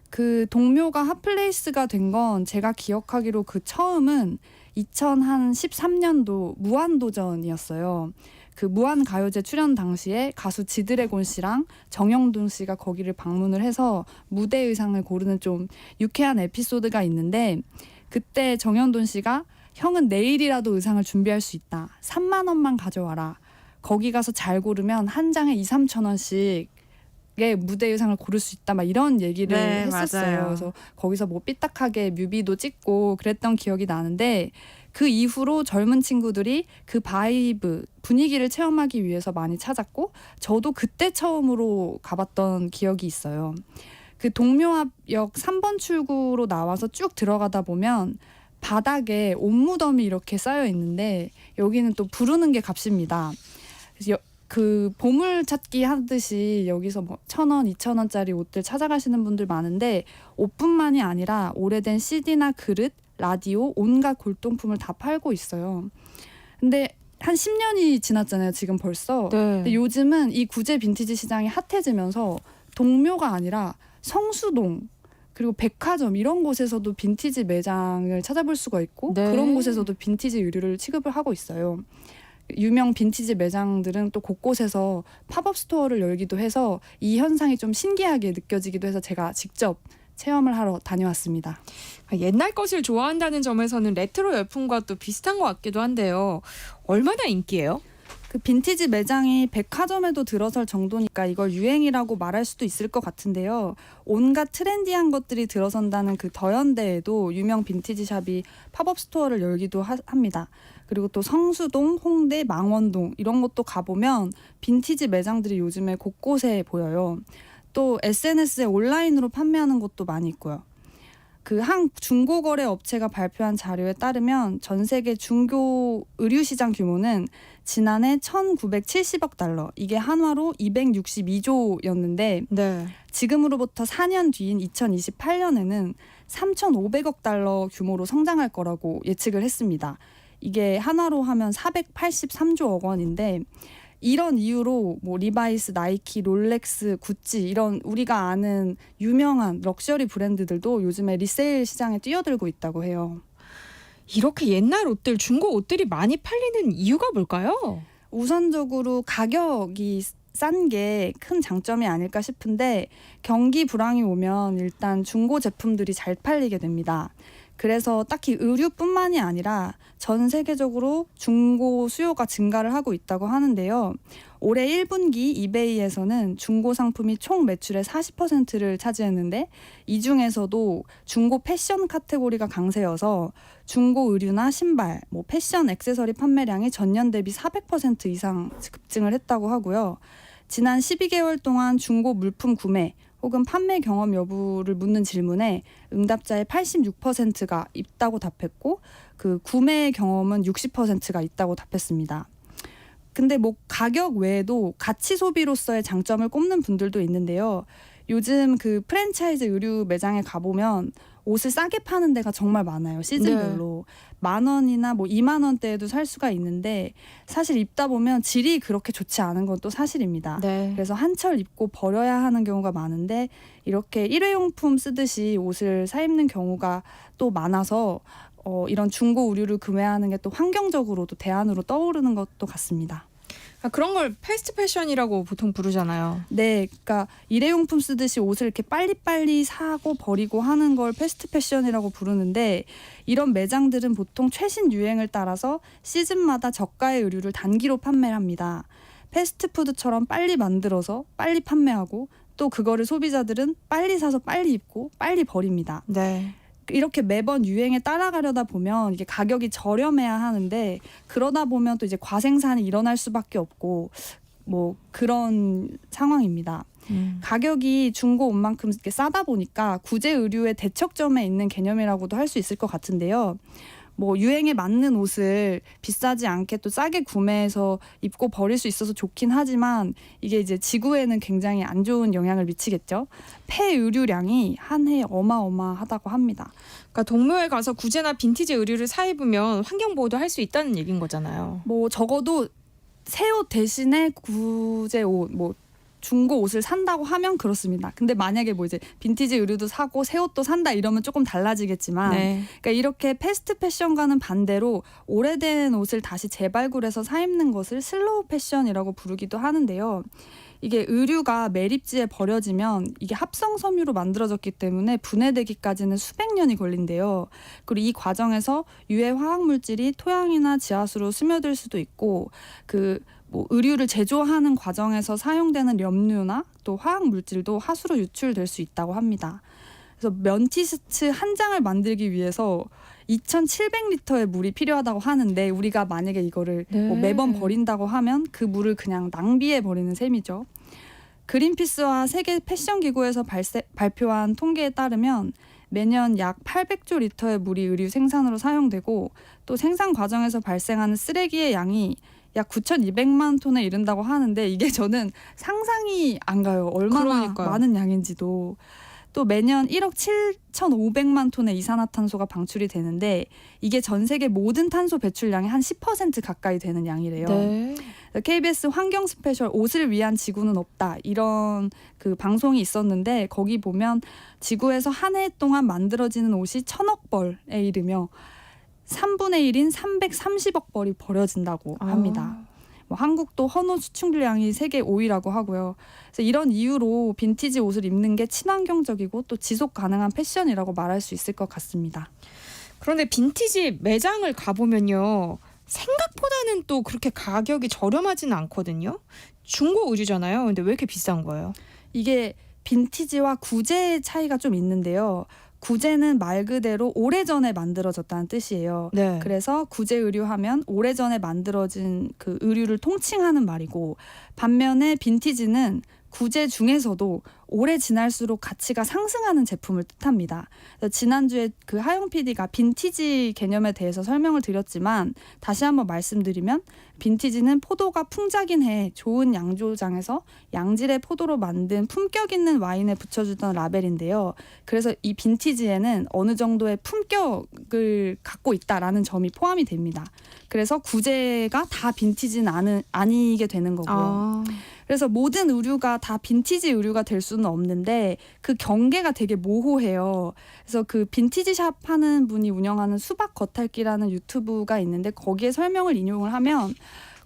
그 동묘가 핫플레이스가 된 건 제가 기억하기로 그 처음은 2013년도 무한도전이었어요. 그 무한가요제 출연 당시에 가수 지드래곤 씨랑 정영돈 씨가 거기를 방문을 해서 무대 의상을 고르는 좀 유쾌한 에피소드가 있는데 그때 정영돈 씨가 형은 내일이라도 의상을 준비할 수 있다. 3만 원만 가져와라. 거기 가서 잘 고르면 한 장에 2, 3천 원씩 무대 의상을 고를 수 있다 막 이런 얘기를 네, 했었어요. 맞아요. 그래서 거기서 뭐 삐딱하게 뮤비도 찍고 그랬던 기억이 나는데 그 이후로 젊은 친구들이 그 바이브 분위기를 체험하기 위해서 많이 찾았고 저도 그때 처음으로 가봤던 기억이 있어요. 그 동묘압역 3번 출구로 나와서 쭉 들어가다 보면 바닥에 옷무덤이 이렇게 쌓여 있는데 여기는 또 부르는 게 값입니다. 그래서 그 보물찾기 하듯이 여기서 뭐 1,000원, 2,000원짜리 옷들 찾아가시는 분들 많은데 옷뿐만이 아니라 오래된 CD나 그릇, 라디오, 온갖 골동품을 다 팔고 있어요. 근데 한 10년이 지났잖아요, 지금 벌써. 네. 근데 요즘은 이 구제 빈티지 시장이 핫해지면서 동묘가 아니라 성수동 그리고 백화점 이런 곳에서도 빈티지 매장을 찾아볼 수가 있고 네. 그런 곳에서도 빈티지 의류를 취급을 하고 있어요. 유명 빈티지 매장들은 또 곳곳에서 팝업 스토어를 열기도 해서 이 현상이 좀 신기하게 느껴지기도 해서 제가 직접 체험을 하러 다녀왔습니다. 옛날 것을 좋아한다는 점에서는 레트로 열풍과 또 비슷한 것 같기도 한데요. 얼마나 인기예요? 그 빈티지 매장이 백화점에도 들어설 정도니까 이걸 유행이라고 말할 수도 있을 것 같은데요. 온갖 트렌디한 것들이 들어선다는 그 더현대에도 유명 빈티지 샵이 팝업 스토어를 열기도 합니다. 그리고 또 성수동, 홍대, 망원동 이런 곳도 가보면 빈티지 매장들이 요즘에 곳곳에 보여요. 또 SNS에 온라인으로 판매하는 곳도 많이 있고요. 그 한 중고거래 업체가 발표한 자료에 따르면 전 세계 중고 의류 시장 규모는 지난해 1,970억 달러, 이게 한화로 262조였는데 네. 지금으로부터 4년 뒤인 2028년에는 3,500억 달러 규모로 성장할 거라고 예측을 했습니다. 이게 한화로 하면 483조억 원인데 이런 이유로 뭐 리바이스, 나이키, 롤렉스, 구찌 이런 우리가 아는 유명한 럭셔리 브랜드들도 요즘에 리세일 시장에 뛰어들고 있다고 해요. 이렇게 옛날 옷들, 중고 옷들이 많이 팔리는 이유가 뭘까요? 우선적으로 가격이 싼 게 큰 장점이 아닐까 싶은데 경기 불황이 오면 일단 중고 제품들이 잘 팔리게 됩니다. 그래서 딱히 의류뿐만이 아니라 전 세계적으로 중고 수요가 증가를 하고 있다고 하는데요. 올해 1분기 이베이에서는 중고 상품이 총 매출의 40%를 차지했는데 이 중에서도 중고 패션 카테고리가 강세여서 중고 의류나 신발, 뭐 패션 액세서리 판매량이 전년 대비 400% 이상 급증을 했다고 하고요. 지난 12개월 동안 중고 물품 구매 혹은 판매 경험 여부를 묻는 질문에 응답자의 86%가 있다고 답했고 그 구매 경험은 60%가 있다고 답했습니다. 근데 뭐 가격 외에도 가치 소비로서의 장점을 꼽는 분들도 있는데요. 요즘 그 프랜차이즈 의류 매장에 가보면 옷을 싸게 파는 데가 정말 많아요. 시즌별로. 네. 10,000원이나 뭐 20,000원대에도 살 수가 있는데 사실 입다 보면 질이 그렇게 좋지 않은 건 또 사실입니다. 네. 그래서 한철 입고 버려야 하는 경우가 많은데 이렇게 일회용품 쓰듯이 옷을 사 입는 경우가 또 많아서 이런 중고 의류를 구매하는 게 또 환경적으로도 대안으로 떠오르는 것도 같습니다. 그런 걸 패스트 패션이라고 보통 부르잖아요. 네, 그러니까 일회용품 쓰듯이 옷을 이렇게 빨리빨리 사고 버리고 하는 걸 패스트 패션이라고 부르는데 이런 매장들은 보통 최신 유행을 따라서 시즌마다 저가의 의류를 단기로 판매를 합니다. 패스트푸드처럼 빨리 만들어서 빨리 판매하고 또 그거를 소비자들은 빨리 사서 빨리 입고 빨리 버립니다. 네. 이렇게 매번 유행에 따라가려다 보면 이게 가격이 저렴해야 하는데 그러다 보면 또 이제 과생산이 일어날 수밖에 없고 뭐 그런 상황입니다. 가격이 중고 옷만큼 이렇게 싸다 보니까 구제 의류의 대척점에 있는 개념이라고도 할 수 있을 것 같은데요. 뭐 유행에 맞는 옷을 비싸지 않게 또 싸게 구매해서 입고 버릴 수 있어서 좋긴 하지만 이게 이제 지구에는 굉장히 안 좋은 영향을 미치겠죠. 폐의류량이 한 해 어마어마하다고 합니다. 그러니까 동묘에 가서 구제나 빈티지 의류를 사 입으면 환경 보호도 할 수 있다는 얘기인 거잖아요. 뭐 적어도 새 옷 대신에 구제 옷, 뭐 중고 옷을 산다고 하면 그렇습니다. 근데 만약에 뭐 이제 빈티지 의류도 사고 새 옷도 산다 이러면 조금 달라지겠지만 네. 그러니까 이렇게 패스트 패션과는 반대로 오래된 옷을 다시 재발굴해서 사 입는 것을 슬로우 패션이라고 부르기도 하는데요. 이게 의류가 매립지에 버려지면 이게 합성 섬유로 만들어졌기 때문에 분해되기까지는 수백 년이 걸린대요. 그리고 이 과정에서 유해 화학 물질이 토양이나 지하수로 스며들 수도 있고 그 뭐 의류를 제조하는 과정에서 사용되는 염료나 또 화학 물질도 하수로 유출될 수 있다고 합니다. 그래서 면 티셔츠 한 장을 만들기 위해서 2,700리터의 물이 필요하다고 하는데 우리가 만약에 이거를 뭐 매번 버린다고 하면 그 물을 그냥 낭비해 버리는 셈이죠. 그린피스와 세계 패션기구에서 발표한 통계에 따르면 매년 약 800조 리터의 물이 의류 생산으로 사용되고 또 생산 과정에서 발생하는 쓰레기의 양이 약 9,200만 톤에 이른다고 하는데 이게 저는 상상이 안 가요. 얼마나 그러니까요. 많은 양인지도. 또 매년 1억 7,500만 톤의 이산화탄소가 방출이 되는데 이게 전 세계 모든 탄소 배출량의 한 10% 가까이 되는 양이래요. 네. KBS 환경 스페셜 옷을 위한 지구는 없다 이런 그 방송이 있었는데 거기 보면 지구에서 한 해 동안 만들어지는 옷이 1,000억 벌에 이르며 3분의 1인 330억 벌이 버려진다고 합니다. 뭐 한국도 헌옷 수출량이 세계 5위라고 하고요. 그래서 이런 이유로 빈티지 옷을 입는 게 친환경적이고 또 지속 가능한 패션이라고 말할 수 있을 것 같습니다. 그런데 빈티지 매장을 가보면요. 생각보다는 또 그렇게 가격이 저렴하지는 않거든요. 중고 의류잖아요. 근데 왜 이렇게 비싼 거예요? 이게 빈티지와 구제의 차이가 좀 있는데요. 구제는 말 그대로 오래전에 만들어졌다는 뜻이에요. 네. 그래서 구제 의류 하면 오래전에 만들어진 그 의류를 통칭하는 말이고 반면에 빈티지는 구제 중에서도 오래 지날수록 가치가 상승하는 제품을 뜻합니다. 지난주에 그 하영 PD가 빈티지 개념에 대해서 설명을 드렸지만 다시 한번 말씀드리면 빈티지는 포도가 풍작인 해에 좋은 양조장에서 양질의 포도로 만든 품격 있는 와인에 붙여주던 라벨인데요. 그래서 이 빈티지에는 어느 정도의 품격을 갖고 있다라는 점이 포함이 됩니다. 그래서 구제가 다 빈티지는 아니게 되는 거고요. 그래서 모든 의류가 다 빈티지 의류가 될 수는 없는데 그 경계가 되게 모호해요. 그래서 그 빈티지 샵 하는 분이 운영하는 수박 겉핥기라는 유튜브가 있는데 거기에 설명을 인용을 하면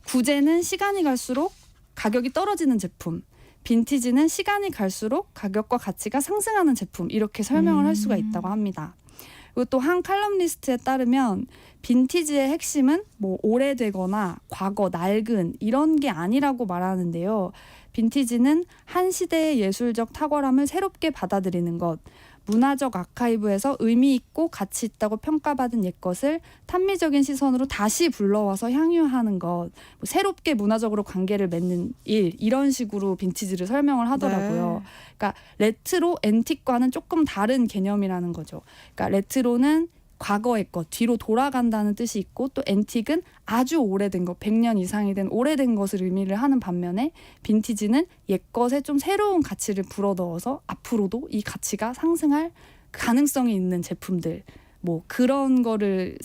구제는 시간이 갈수록 가격이 떨어지는 제품, 빈티지는 시간이 갈수록 가격과 가치가 상승하는 제품 이렇게 설명을 할 수가 있다고 합니다. 그리고 또 한 칼럼니스트에 따르면 빈티지의 핵심은 뭐 오래되거나 과거, 낡은 이런 게 아니라고 말하는데요. 빈티지는 한 시대의 예술적 탁월함을 새롭게 받아들이는 것, 문화적 아카이브에서 의미 있고 가치 있다고 평가받은 옛것을 탄미적인 시선으로 다시 불러와서 향유하는 것, 뭐 새롭게 문화적으로 관계를 맺는 일 이런 식으로 빈티지를 설명을 하더라고요. 네. 그러니까 레트로, 앤틱과는 조금 다른 개념이라는 거죠. 그러니까 레트로는 과거의 것, 뒤로 돌아간다는 뜻이 있고 또 앤틱은 아주 오래된 것, 100년 이상이 된 오래된 것을 의미를 하는 반면에 빈티지는 옛것에 좀 새로운 가치를 불어넣어서 앞으로도 이 가치가 상승할 가능성이 있는 제품들 뭐 그런 거를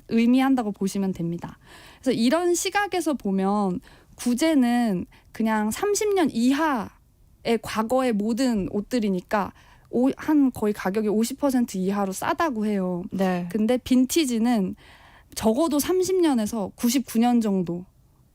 의미한다고 보시면 됩니다. 그래서 이런 시각에서 보면 구제는 그냥 30년 이하의 과거의 모든 옷들이니까 한 거의 가격이 50% 이하로 싸다고 해요. 네. 근데 빈티지는 적어도 30년에서 99년 정도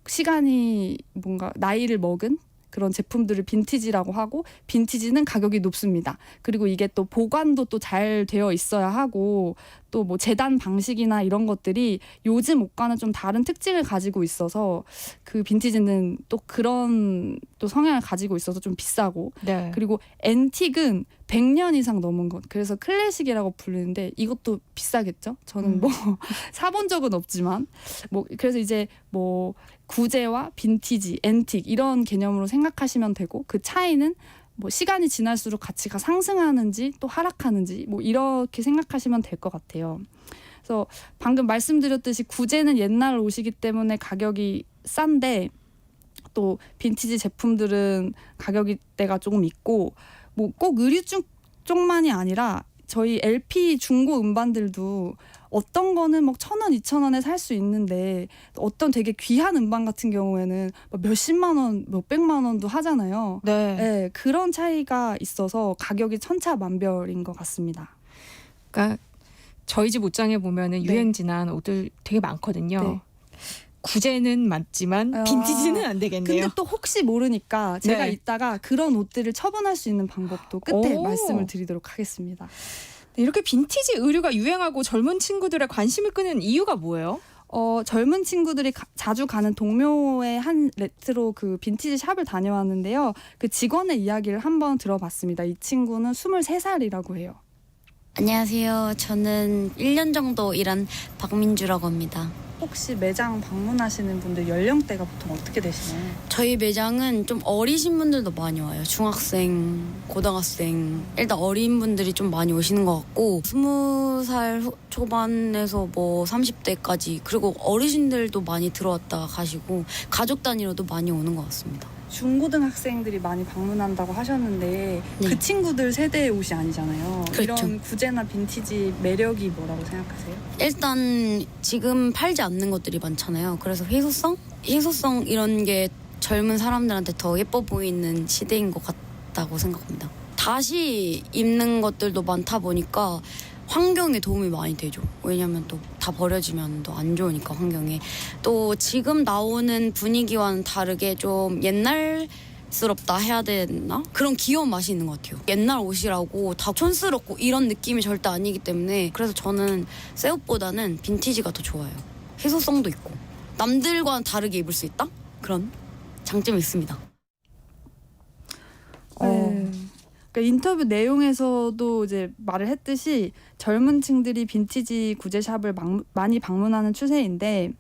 시간이 뭔가 나이를 먹은 그런 제품들을 빈티지라고 하고 빈티지는 가격이 높습니다. 그리고 이게 또 보관도 또 잘 되어 있어야 하고 또 뭐 재단 방식이나 이런 것들이 요즘 옷과는 좀 다른 특징을 가지고 있어서 그 빈티지는 또 그런 또 성향을 가지고 있어서 좀 비싸고 네. 그리고 앤틱은 100년 이상 넘은 것 그래서 클래식이라고 부르는데 이것도 비싸겠죠. 저는 뭐 사본 적은 없지만 뭐 그래서 이제 뭐 구제와 빈티지, 앤틱 이런 개념으로 생각하시면 되고 그 차이는 뭐 시간이 지날수록 가치가 상승하는지 또 하락하는지 뭐 이렇게 생각하시면 될 것 같아요. 그래서 방금 말씀드렸듯이 구제는 옛날 옷이기 때문에 가격이 싼데 또 빈티지 제품들은 가격대가 조금 있고 뭐 꼭 의류 쪽만이 아니라 저희 LP 중고 음반들도 어떤 거는 뭐 1,000원, 2,000원에 살 수 있는데 어떤 되게 귀한 음반 같은 경우에는 몇십만 원, 몇백만 원도 하잖아요. 네. 네, 그런 차이가 있어서 가격이 천차만별인 것 같습니다. 그러니까 저희 집 옷장에 보면은 네. 유행지난 옷들 되게 많거든요. 네. 구제는 맞지만 빈티지는 안 되겠네요. 근데 또 혹시 모르니까 제가 네. 이따가 그런 옷들을 처분할 수 있는 방법도 끝에 오. 말씀을 드리도록 하겠습니다. 이렇게 빈티지 의류가 유행하고 젊은 친구들의 관심을 끄는 이유가 뭐예요? 젊은 친구들이 자주 가는 동묘의 한 레트로 그 빈티지 샵을 다녀왔는데요. 그 직원의 이야기를 한번 들어봤습니다. 이 친구는 23살이라고 해요. 안녕하세요. 저는 1년 정도 일한 박민주라고 합니다. 혹시 매장 방문하시는 분들 연령대가 보통 어떻게 되시나요? 저희 매장은 좀 어리신 분들도 많이 와요. 중학생, 고등학생. 일단 어린 분들이 좀 많이 오시는 것 같고 20살 초반에서 뭐 30대까지 그리고 어르신들도 많이 들어왔다가 가시고 가족 단위로도 많이 오는 것 같습니다. 중고등학생들이 많이 방문한다고 하셨는데 네. 그 친구들 세대의 옷이 아니잖아요. 그렇죠. 이런 구제나 빈티지 매력이 뭐라고 생각하세요? 일단 지금 팔지 않는 것들이 많잖아요. 그래서 희소성 이런 게 젊은 사람들한테 더 예뻐 보이는 시대인 것 같다고 생각합니다. 다시 입는 것들도 많다 보니까 환경에 도움이 많이 되죠. 왜냐면 또 다 버려지면 또 안 좋으니까 환경에. 또 지금 나오는 분위기와는 다르게 좀 옛날스럽다 해야 되나? 그런 귀여운 맛이 있는 것 같아요. 옛날 옷이라고 다 촌스럽고 이런 느낌이 절대 아니기 때문에 그래서 저는 새 옷보다는 빈티지가 더 좋아요. 희소성도 있고 남들과는 다르게 입을 수 있다? 그런 장점이 있습니다. 그러니까 인터뷰 내용에서도 이제 말을 했듯이 젊은 층들이 빈티지 구제샵을 많이 방문하는 추세인데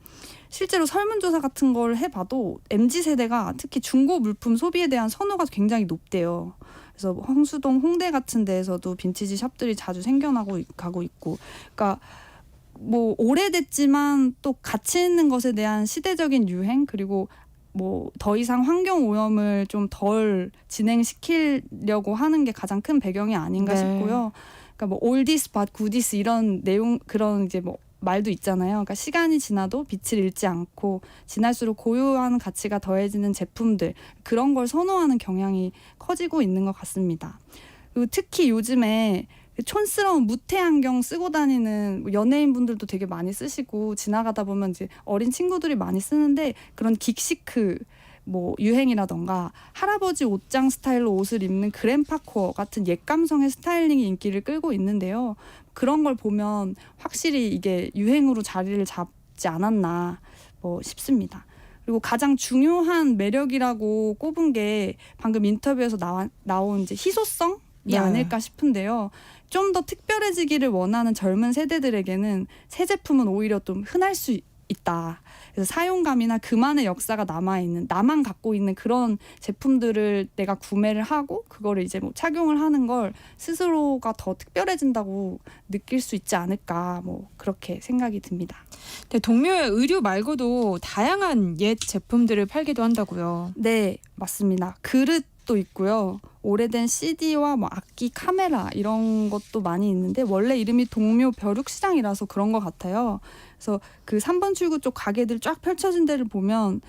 실제로 설문조사 같은 걸 해봐도 MZ세대가 특히 중고 물품 소비에 대한 선호가 굉장히 높대요. 그래서 황수동, 홍대 같은 데에서도 빈티지 샵들이 자주 생겨나고 가고 있고 그러니까 뭐 오래됐지만 또 가치 있는 것에 대한 시대적인 유행 그리고 뭐 더 이상 환경 오염을 좀 덜 진행시키려고 하는 게 가장 큰 배경이 아닌가 싶고요. 그러니까 뭐 올디스 밭 굿디스 이런 내용 그런 이제 뭐 말도 있잖아요. 그러니까 시간이 지나도 빛을 잃지 않고 지날수록 고유한 가치가 더해지는 제품들 그런 걸 선호하는 경향이 커지고 있는 것 같습니다. 그리고 특히 요즘에 촌스러운 무태 안경 쓰고 다니는 연예인분들도 되게 많이 쓰시고 지나가다 보면 이제 어린 친구들이 많이 쓰는데 그런 긱시크 뭐 유행이라던가 할아버지 옷장 스타일로 옷을 입는 그랜파코어 같은 옛 감성의 스타일링이 인기를 끌고 있는데요. 그런 걸 보면 확실히 이게 유행으로 자리를 잡지 않았나 싶습니다. 그리고 가장 중요한 매력이라고 꼽은 게 방금 인터뷰에서 나온 이제 희소성이 아닐까 싶은데요. 좀 더 특별해지기를 원하는 젊은 세대들에게는 새 제품은 오히려 좀 흔할 수 있다. 그래서 사용감이나 그만의 역사가 남아있는 나만 갖고 있는 그런 제품들을 내가 구매를 하고 그거를 이제 뭐 착용을 하는 걸 스스로가 더 특별해진다고 느낄 수 있지 않을까 그렇게 생각이 듭니다. 네, 동묘의 의류 말고도 다양한 옛 제품들을 팔기도 한다고요. 네, 맞습니다. 그릇도 있고요. 오래된 CD와 악기, 카메라 이런 것도 많이 있는데 원래 이름이 동묘 벼룩시장이라서 그런 것 같아요. 그래서 그 3번 출구 쪽 가게들 쫙 펼쳐진 데를 보면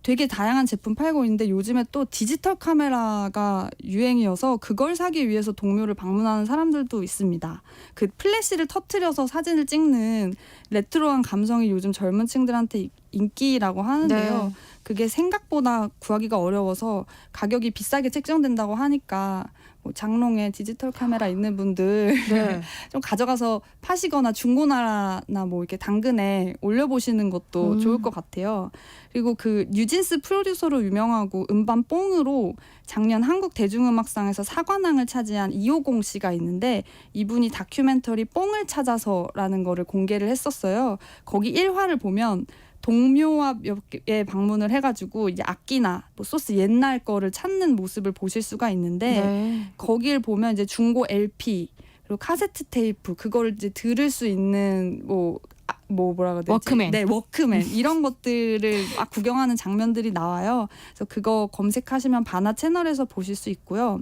되게 다양한 제품 팔고 있는데 요즘에 또 디지털 카메라가 유행이어서 그걸 사기 위해서 동묘를 방문하는 사람들도 있습니다. 그 플래시를 터트려서 사진을 찍는 레트로한 감성이 요즘 젊은 층들한테 인기라고 하는데요. 네. 그게 생각보다 구하기가 어려워서 가격이 비싸게 책정된다고 하니까 장롱에 디지털 카메라 있는 분들 좀 가져가서 파시거나 중고나라나 이렇게 당근에 올려보시는 것도 좋을 것 같아요. 그리고 그 뉴진스 프로듀서로 유명하고 음반 뽕으로 작년 한국 대중음악상에서 사관왕을 차지한 250 씨가 있는데 이분이 다큐멘터리 뽕을 찾아서라는 거를 공개를 했었어요. 거기 1화를 보면 동묘와 몇 개 방문을 해가지고 이제 악기나 소스 옛날 거를 찾는 모습을 보실 수가 있는데 거길 보면 이제 중고 LP 그리고 카세트 테이프 그거를 이제 들을 수 있는 뭐라고 해야 되지? 워크맨. 네, 워크맨 이런 것들을 막 구경하는 장면들이 나와요. 그래서 그거 검색하시면 바나 채널에서 보실 수 있고요.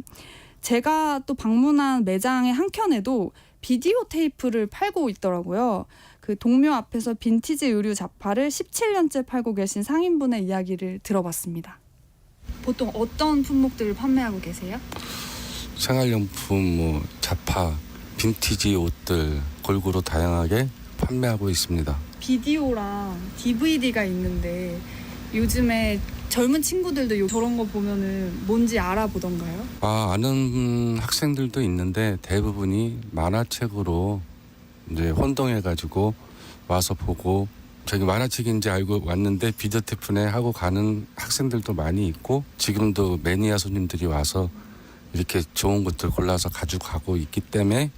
제가 또 방문한 매장의 한 켠에도 비디오 테이프를 팔고 있더라고요. 그 동묘 앞에서 빈티지 의류 잡화를 17년째 팔고 계신 상인분의 이야기를 들어봤습니다. 보통 어떤 품목들을 판매하고 계세요? 생활용품, 잡화, 빈티지 옷들 골고루 다양하게 판매하고 있습니다. 비디오랑 DVD가 있는데 요즘에 젊은 친구들도 저런 거 보면은 뭔지 알아보던가요? 아는 학생들도 있는데 대부분이 만화책으로 이제 혼동해가지고 와서 보고 저기 만화책인지 알고 왔는데 비디오 테이프네 하고 가는 학생들도 많이 있고 지금도 매니아 손님들이 와서 이렇게 좋은 것들 골라서 가지고 가고 있기 때문에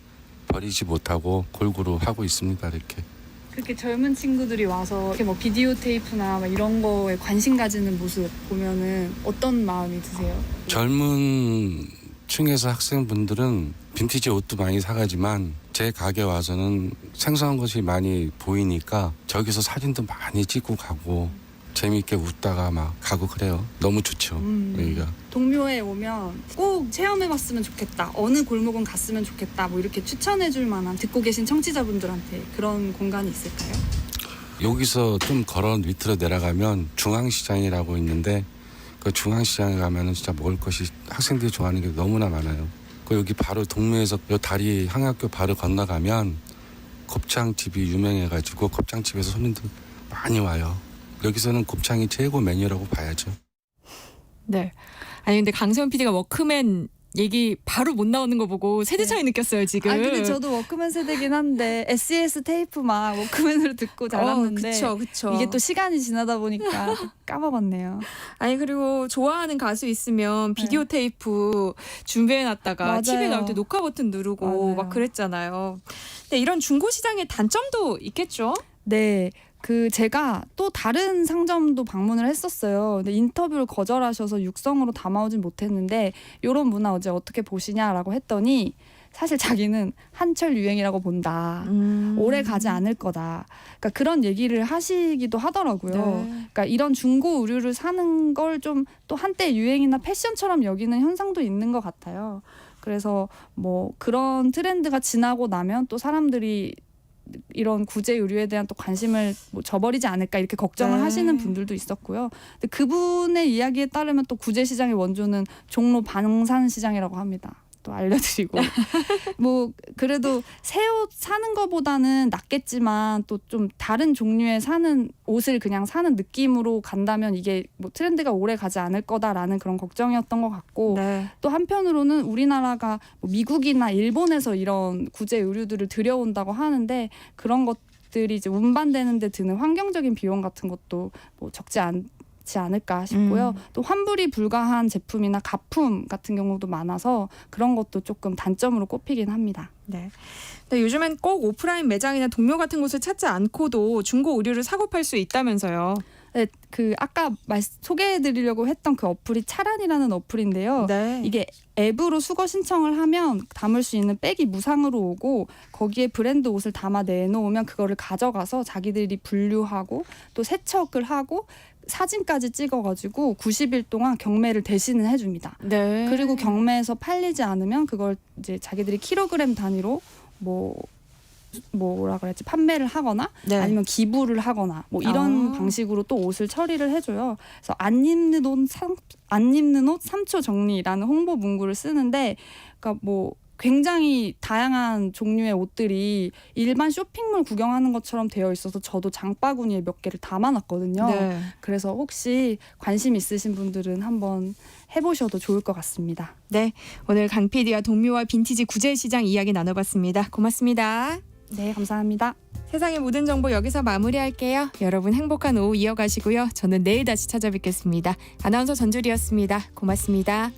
버리지 못하고 골고루 하고 있습니다. 이렇게. 그렇게 젊은 친구들이 와서 이렇게 뭐 비디오 테이프나 막 이런 거에 관심 가지는 모습 보면은 어떤 마음이 드세요? 젊은 층에서 학생분들은 빈티지 옷도 많이 사가지만 제 가게 와서는 생소한 것이 많이 보이니까 저기서 사진도 많이 찍고 가고 재미있게 웃다가 막 가고 그래요. 너무 좋죠. 여기가. 동묘에 오면 꼭 체험해봤으면 좋겠다. 어느 골목은 갔으면 좋겠다. 뭐 이렇게 추천해줄 만한 듣고 계신 청취자분들한테 그런 공간이 있을까요? 여기서 좀 걸어 밑으로 내려가면 중앙시장이라고 있는데 그 중앙시장에 가면은 진짜 먹을 것이 학생들이 좋아하는 게 너무나 많아요. 그 여기 바로 동묘에서 요 다리 향학교 바로 건너가면 곱창집이 유명해가지고 곱창집에서 손님들 많이 와요. 여기서는 곱창이 최고 메뉴라고 봐야죠. 네. 아니 근데 강세훈 PD가 워크맨 얘기 바로 못 나오는 거 보고 세대 차이 느꼈어요 지금. 근데 저도 워크맨 세대긴 한데 SES 테이프만 워크맨으로 듣고 자랐는데 그쵸. 이게 또 시간이 지나다 보니까 까먹었네요. 아니 그리고 좋아하는 가수 있으면 비디오 테이프 준비해놨다가 맞아요. TV에 나올 때 녹화 버튼 누르고 맞아요. 막 그랬잖아요. 근데 이런 중고 시장의 단점도 있겠죠? 네. 제가 또 다른 상점도 방문을 했었어요. 근데 인터뷰를 거절하셔서 육성으로 담아오진 못했는데 이런 문화 어떻게 보시냐라고 했더니 사실 자기는 한철 유행이라고 본다. 오래 가지 않을 거다. 그러니까 그런 얘기를 하시기도 하더라고요. 네. 그러니까 이런 중고 의류를 사는 걸 좀 또 한때 유행이나 패션처럼 여기는 현상도 있는 것 같아요. 그래서 뭐 그런 트렌드가 지나고 나면 또 사람들이 이런 구제 의류에 대한 또 관심을 뭐 저버리지 않을까 이렇게 걱정을 하시는 분들도 있었고요. 근데 그분의 이야기에 따르면 또 구제 시장의 원조는 종로 방산 시장이라고 합니다. 또 알려드리고 뭐 그래도 새 옷 사는 것보다는 낫겠지만 또 좀 다른 종류의 사는 옷을 그냥 사는 느낌으로 간다면 이게 뭐 트렌드가 오래 가지 않을 거다라는 그런 걱정이었던 것 같고 또 한편으로는 우리나라가 뭐 미국이나 일본에서 이런 구제 의류들을 들여온다고 하는데 그런 것들이 이제 운반되는 데 드는 환경적인 비용 같은 것도 뭐 적지 않을까 싶고요. 또 환불이 불가한 제품이나 가품 같은 경우도 많아서 그런 것도 조금 단점으로 꼽히긴 합니다. 네. 근데 요즘엔 꼭 오프라인 매장이나 동묘 같은 곳을 찾지 않고도 중고 의류를 사고 팔 수 있다면서요. 네, 아까 소개해드리려고 했던 그 어플이 차란이라는 어플인데요. 네. 이게 앱으로 수거 신청을 하면 담을 수 있는 백이 무상으로 오고 거기에 브랜드 옷을 담아 내놓으면 그거를 가져가서 자기들이 분류하고 또 세척을 하고 사진까지 찍어가지고 90일 동안 경매를 대신을 해줍니다. 네. 그리고 경매에서 팔리지 않으면 그걸 이제 자기들이 킬로그램 단위로 뭐라 그랬지 판매를 하거나 아니면 기부를 하거나 뭐 이런 방식으로 또 옷을 처리를 해줘요. 그래서 안 입는 옷 3초 정리라는 홍보 문구를 쓰는데, 그러니까 뭐 굉장히 다양한 종류의 옷들이 일반 쇼핑몰 구경하는 것처럼 되어 있어서 저도 장바구니에 몇 개를 담아놨거든요. 네. 그래서 혹시 관심 있으신 분들은 한번 해보셔도 좋을 것 같습니다. 네, 오늘 강 PD와 동묘와 빈티지 구제 시장 이야기 나눠봤습니다. 고맙습니다. 네, 감사합니다. 세상의 모든 정보 여기서 마무리할게요. 여러분 행복한 오후 이어가시고요. 저는 내일 다시 찾아뵙겠습니다. 아나운서 전주리였습니다. 고맙습니다.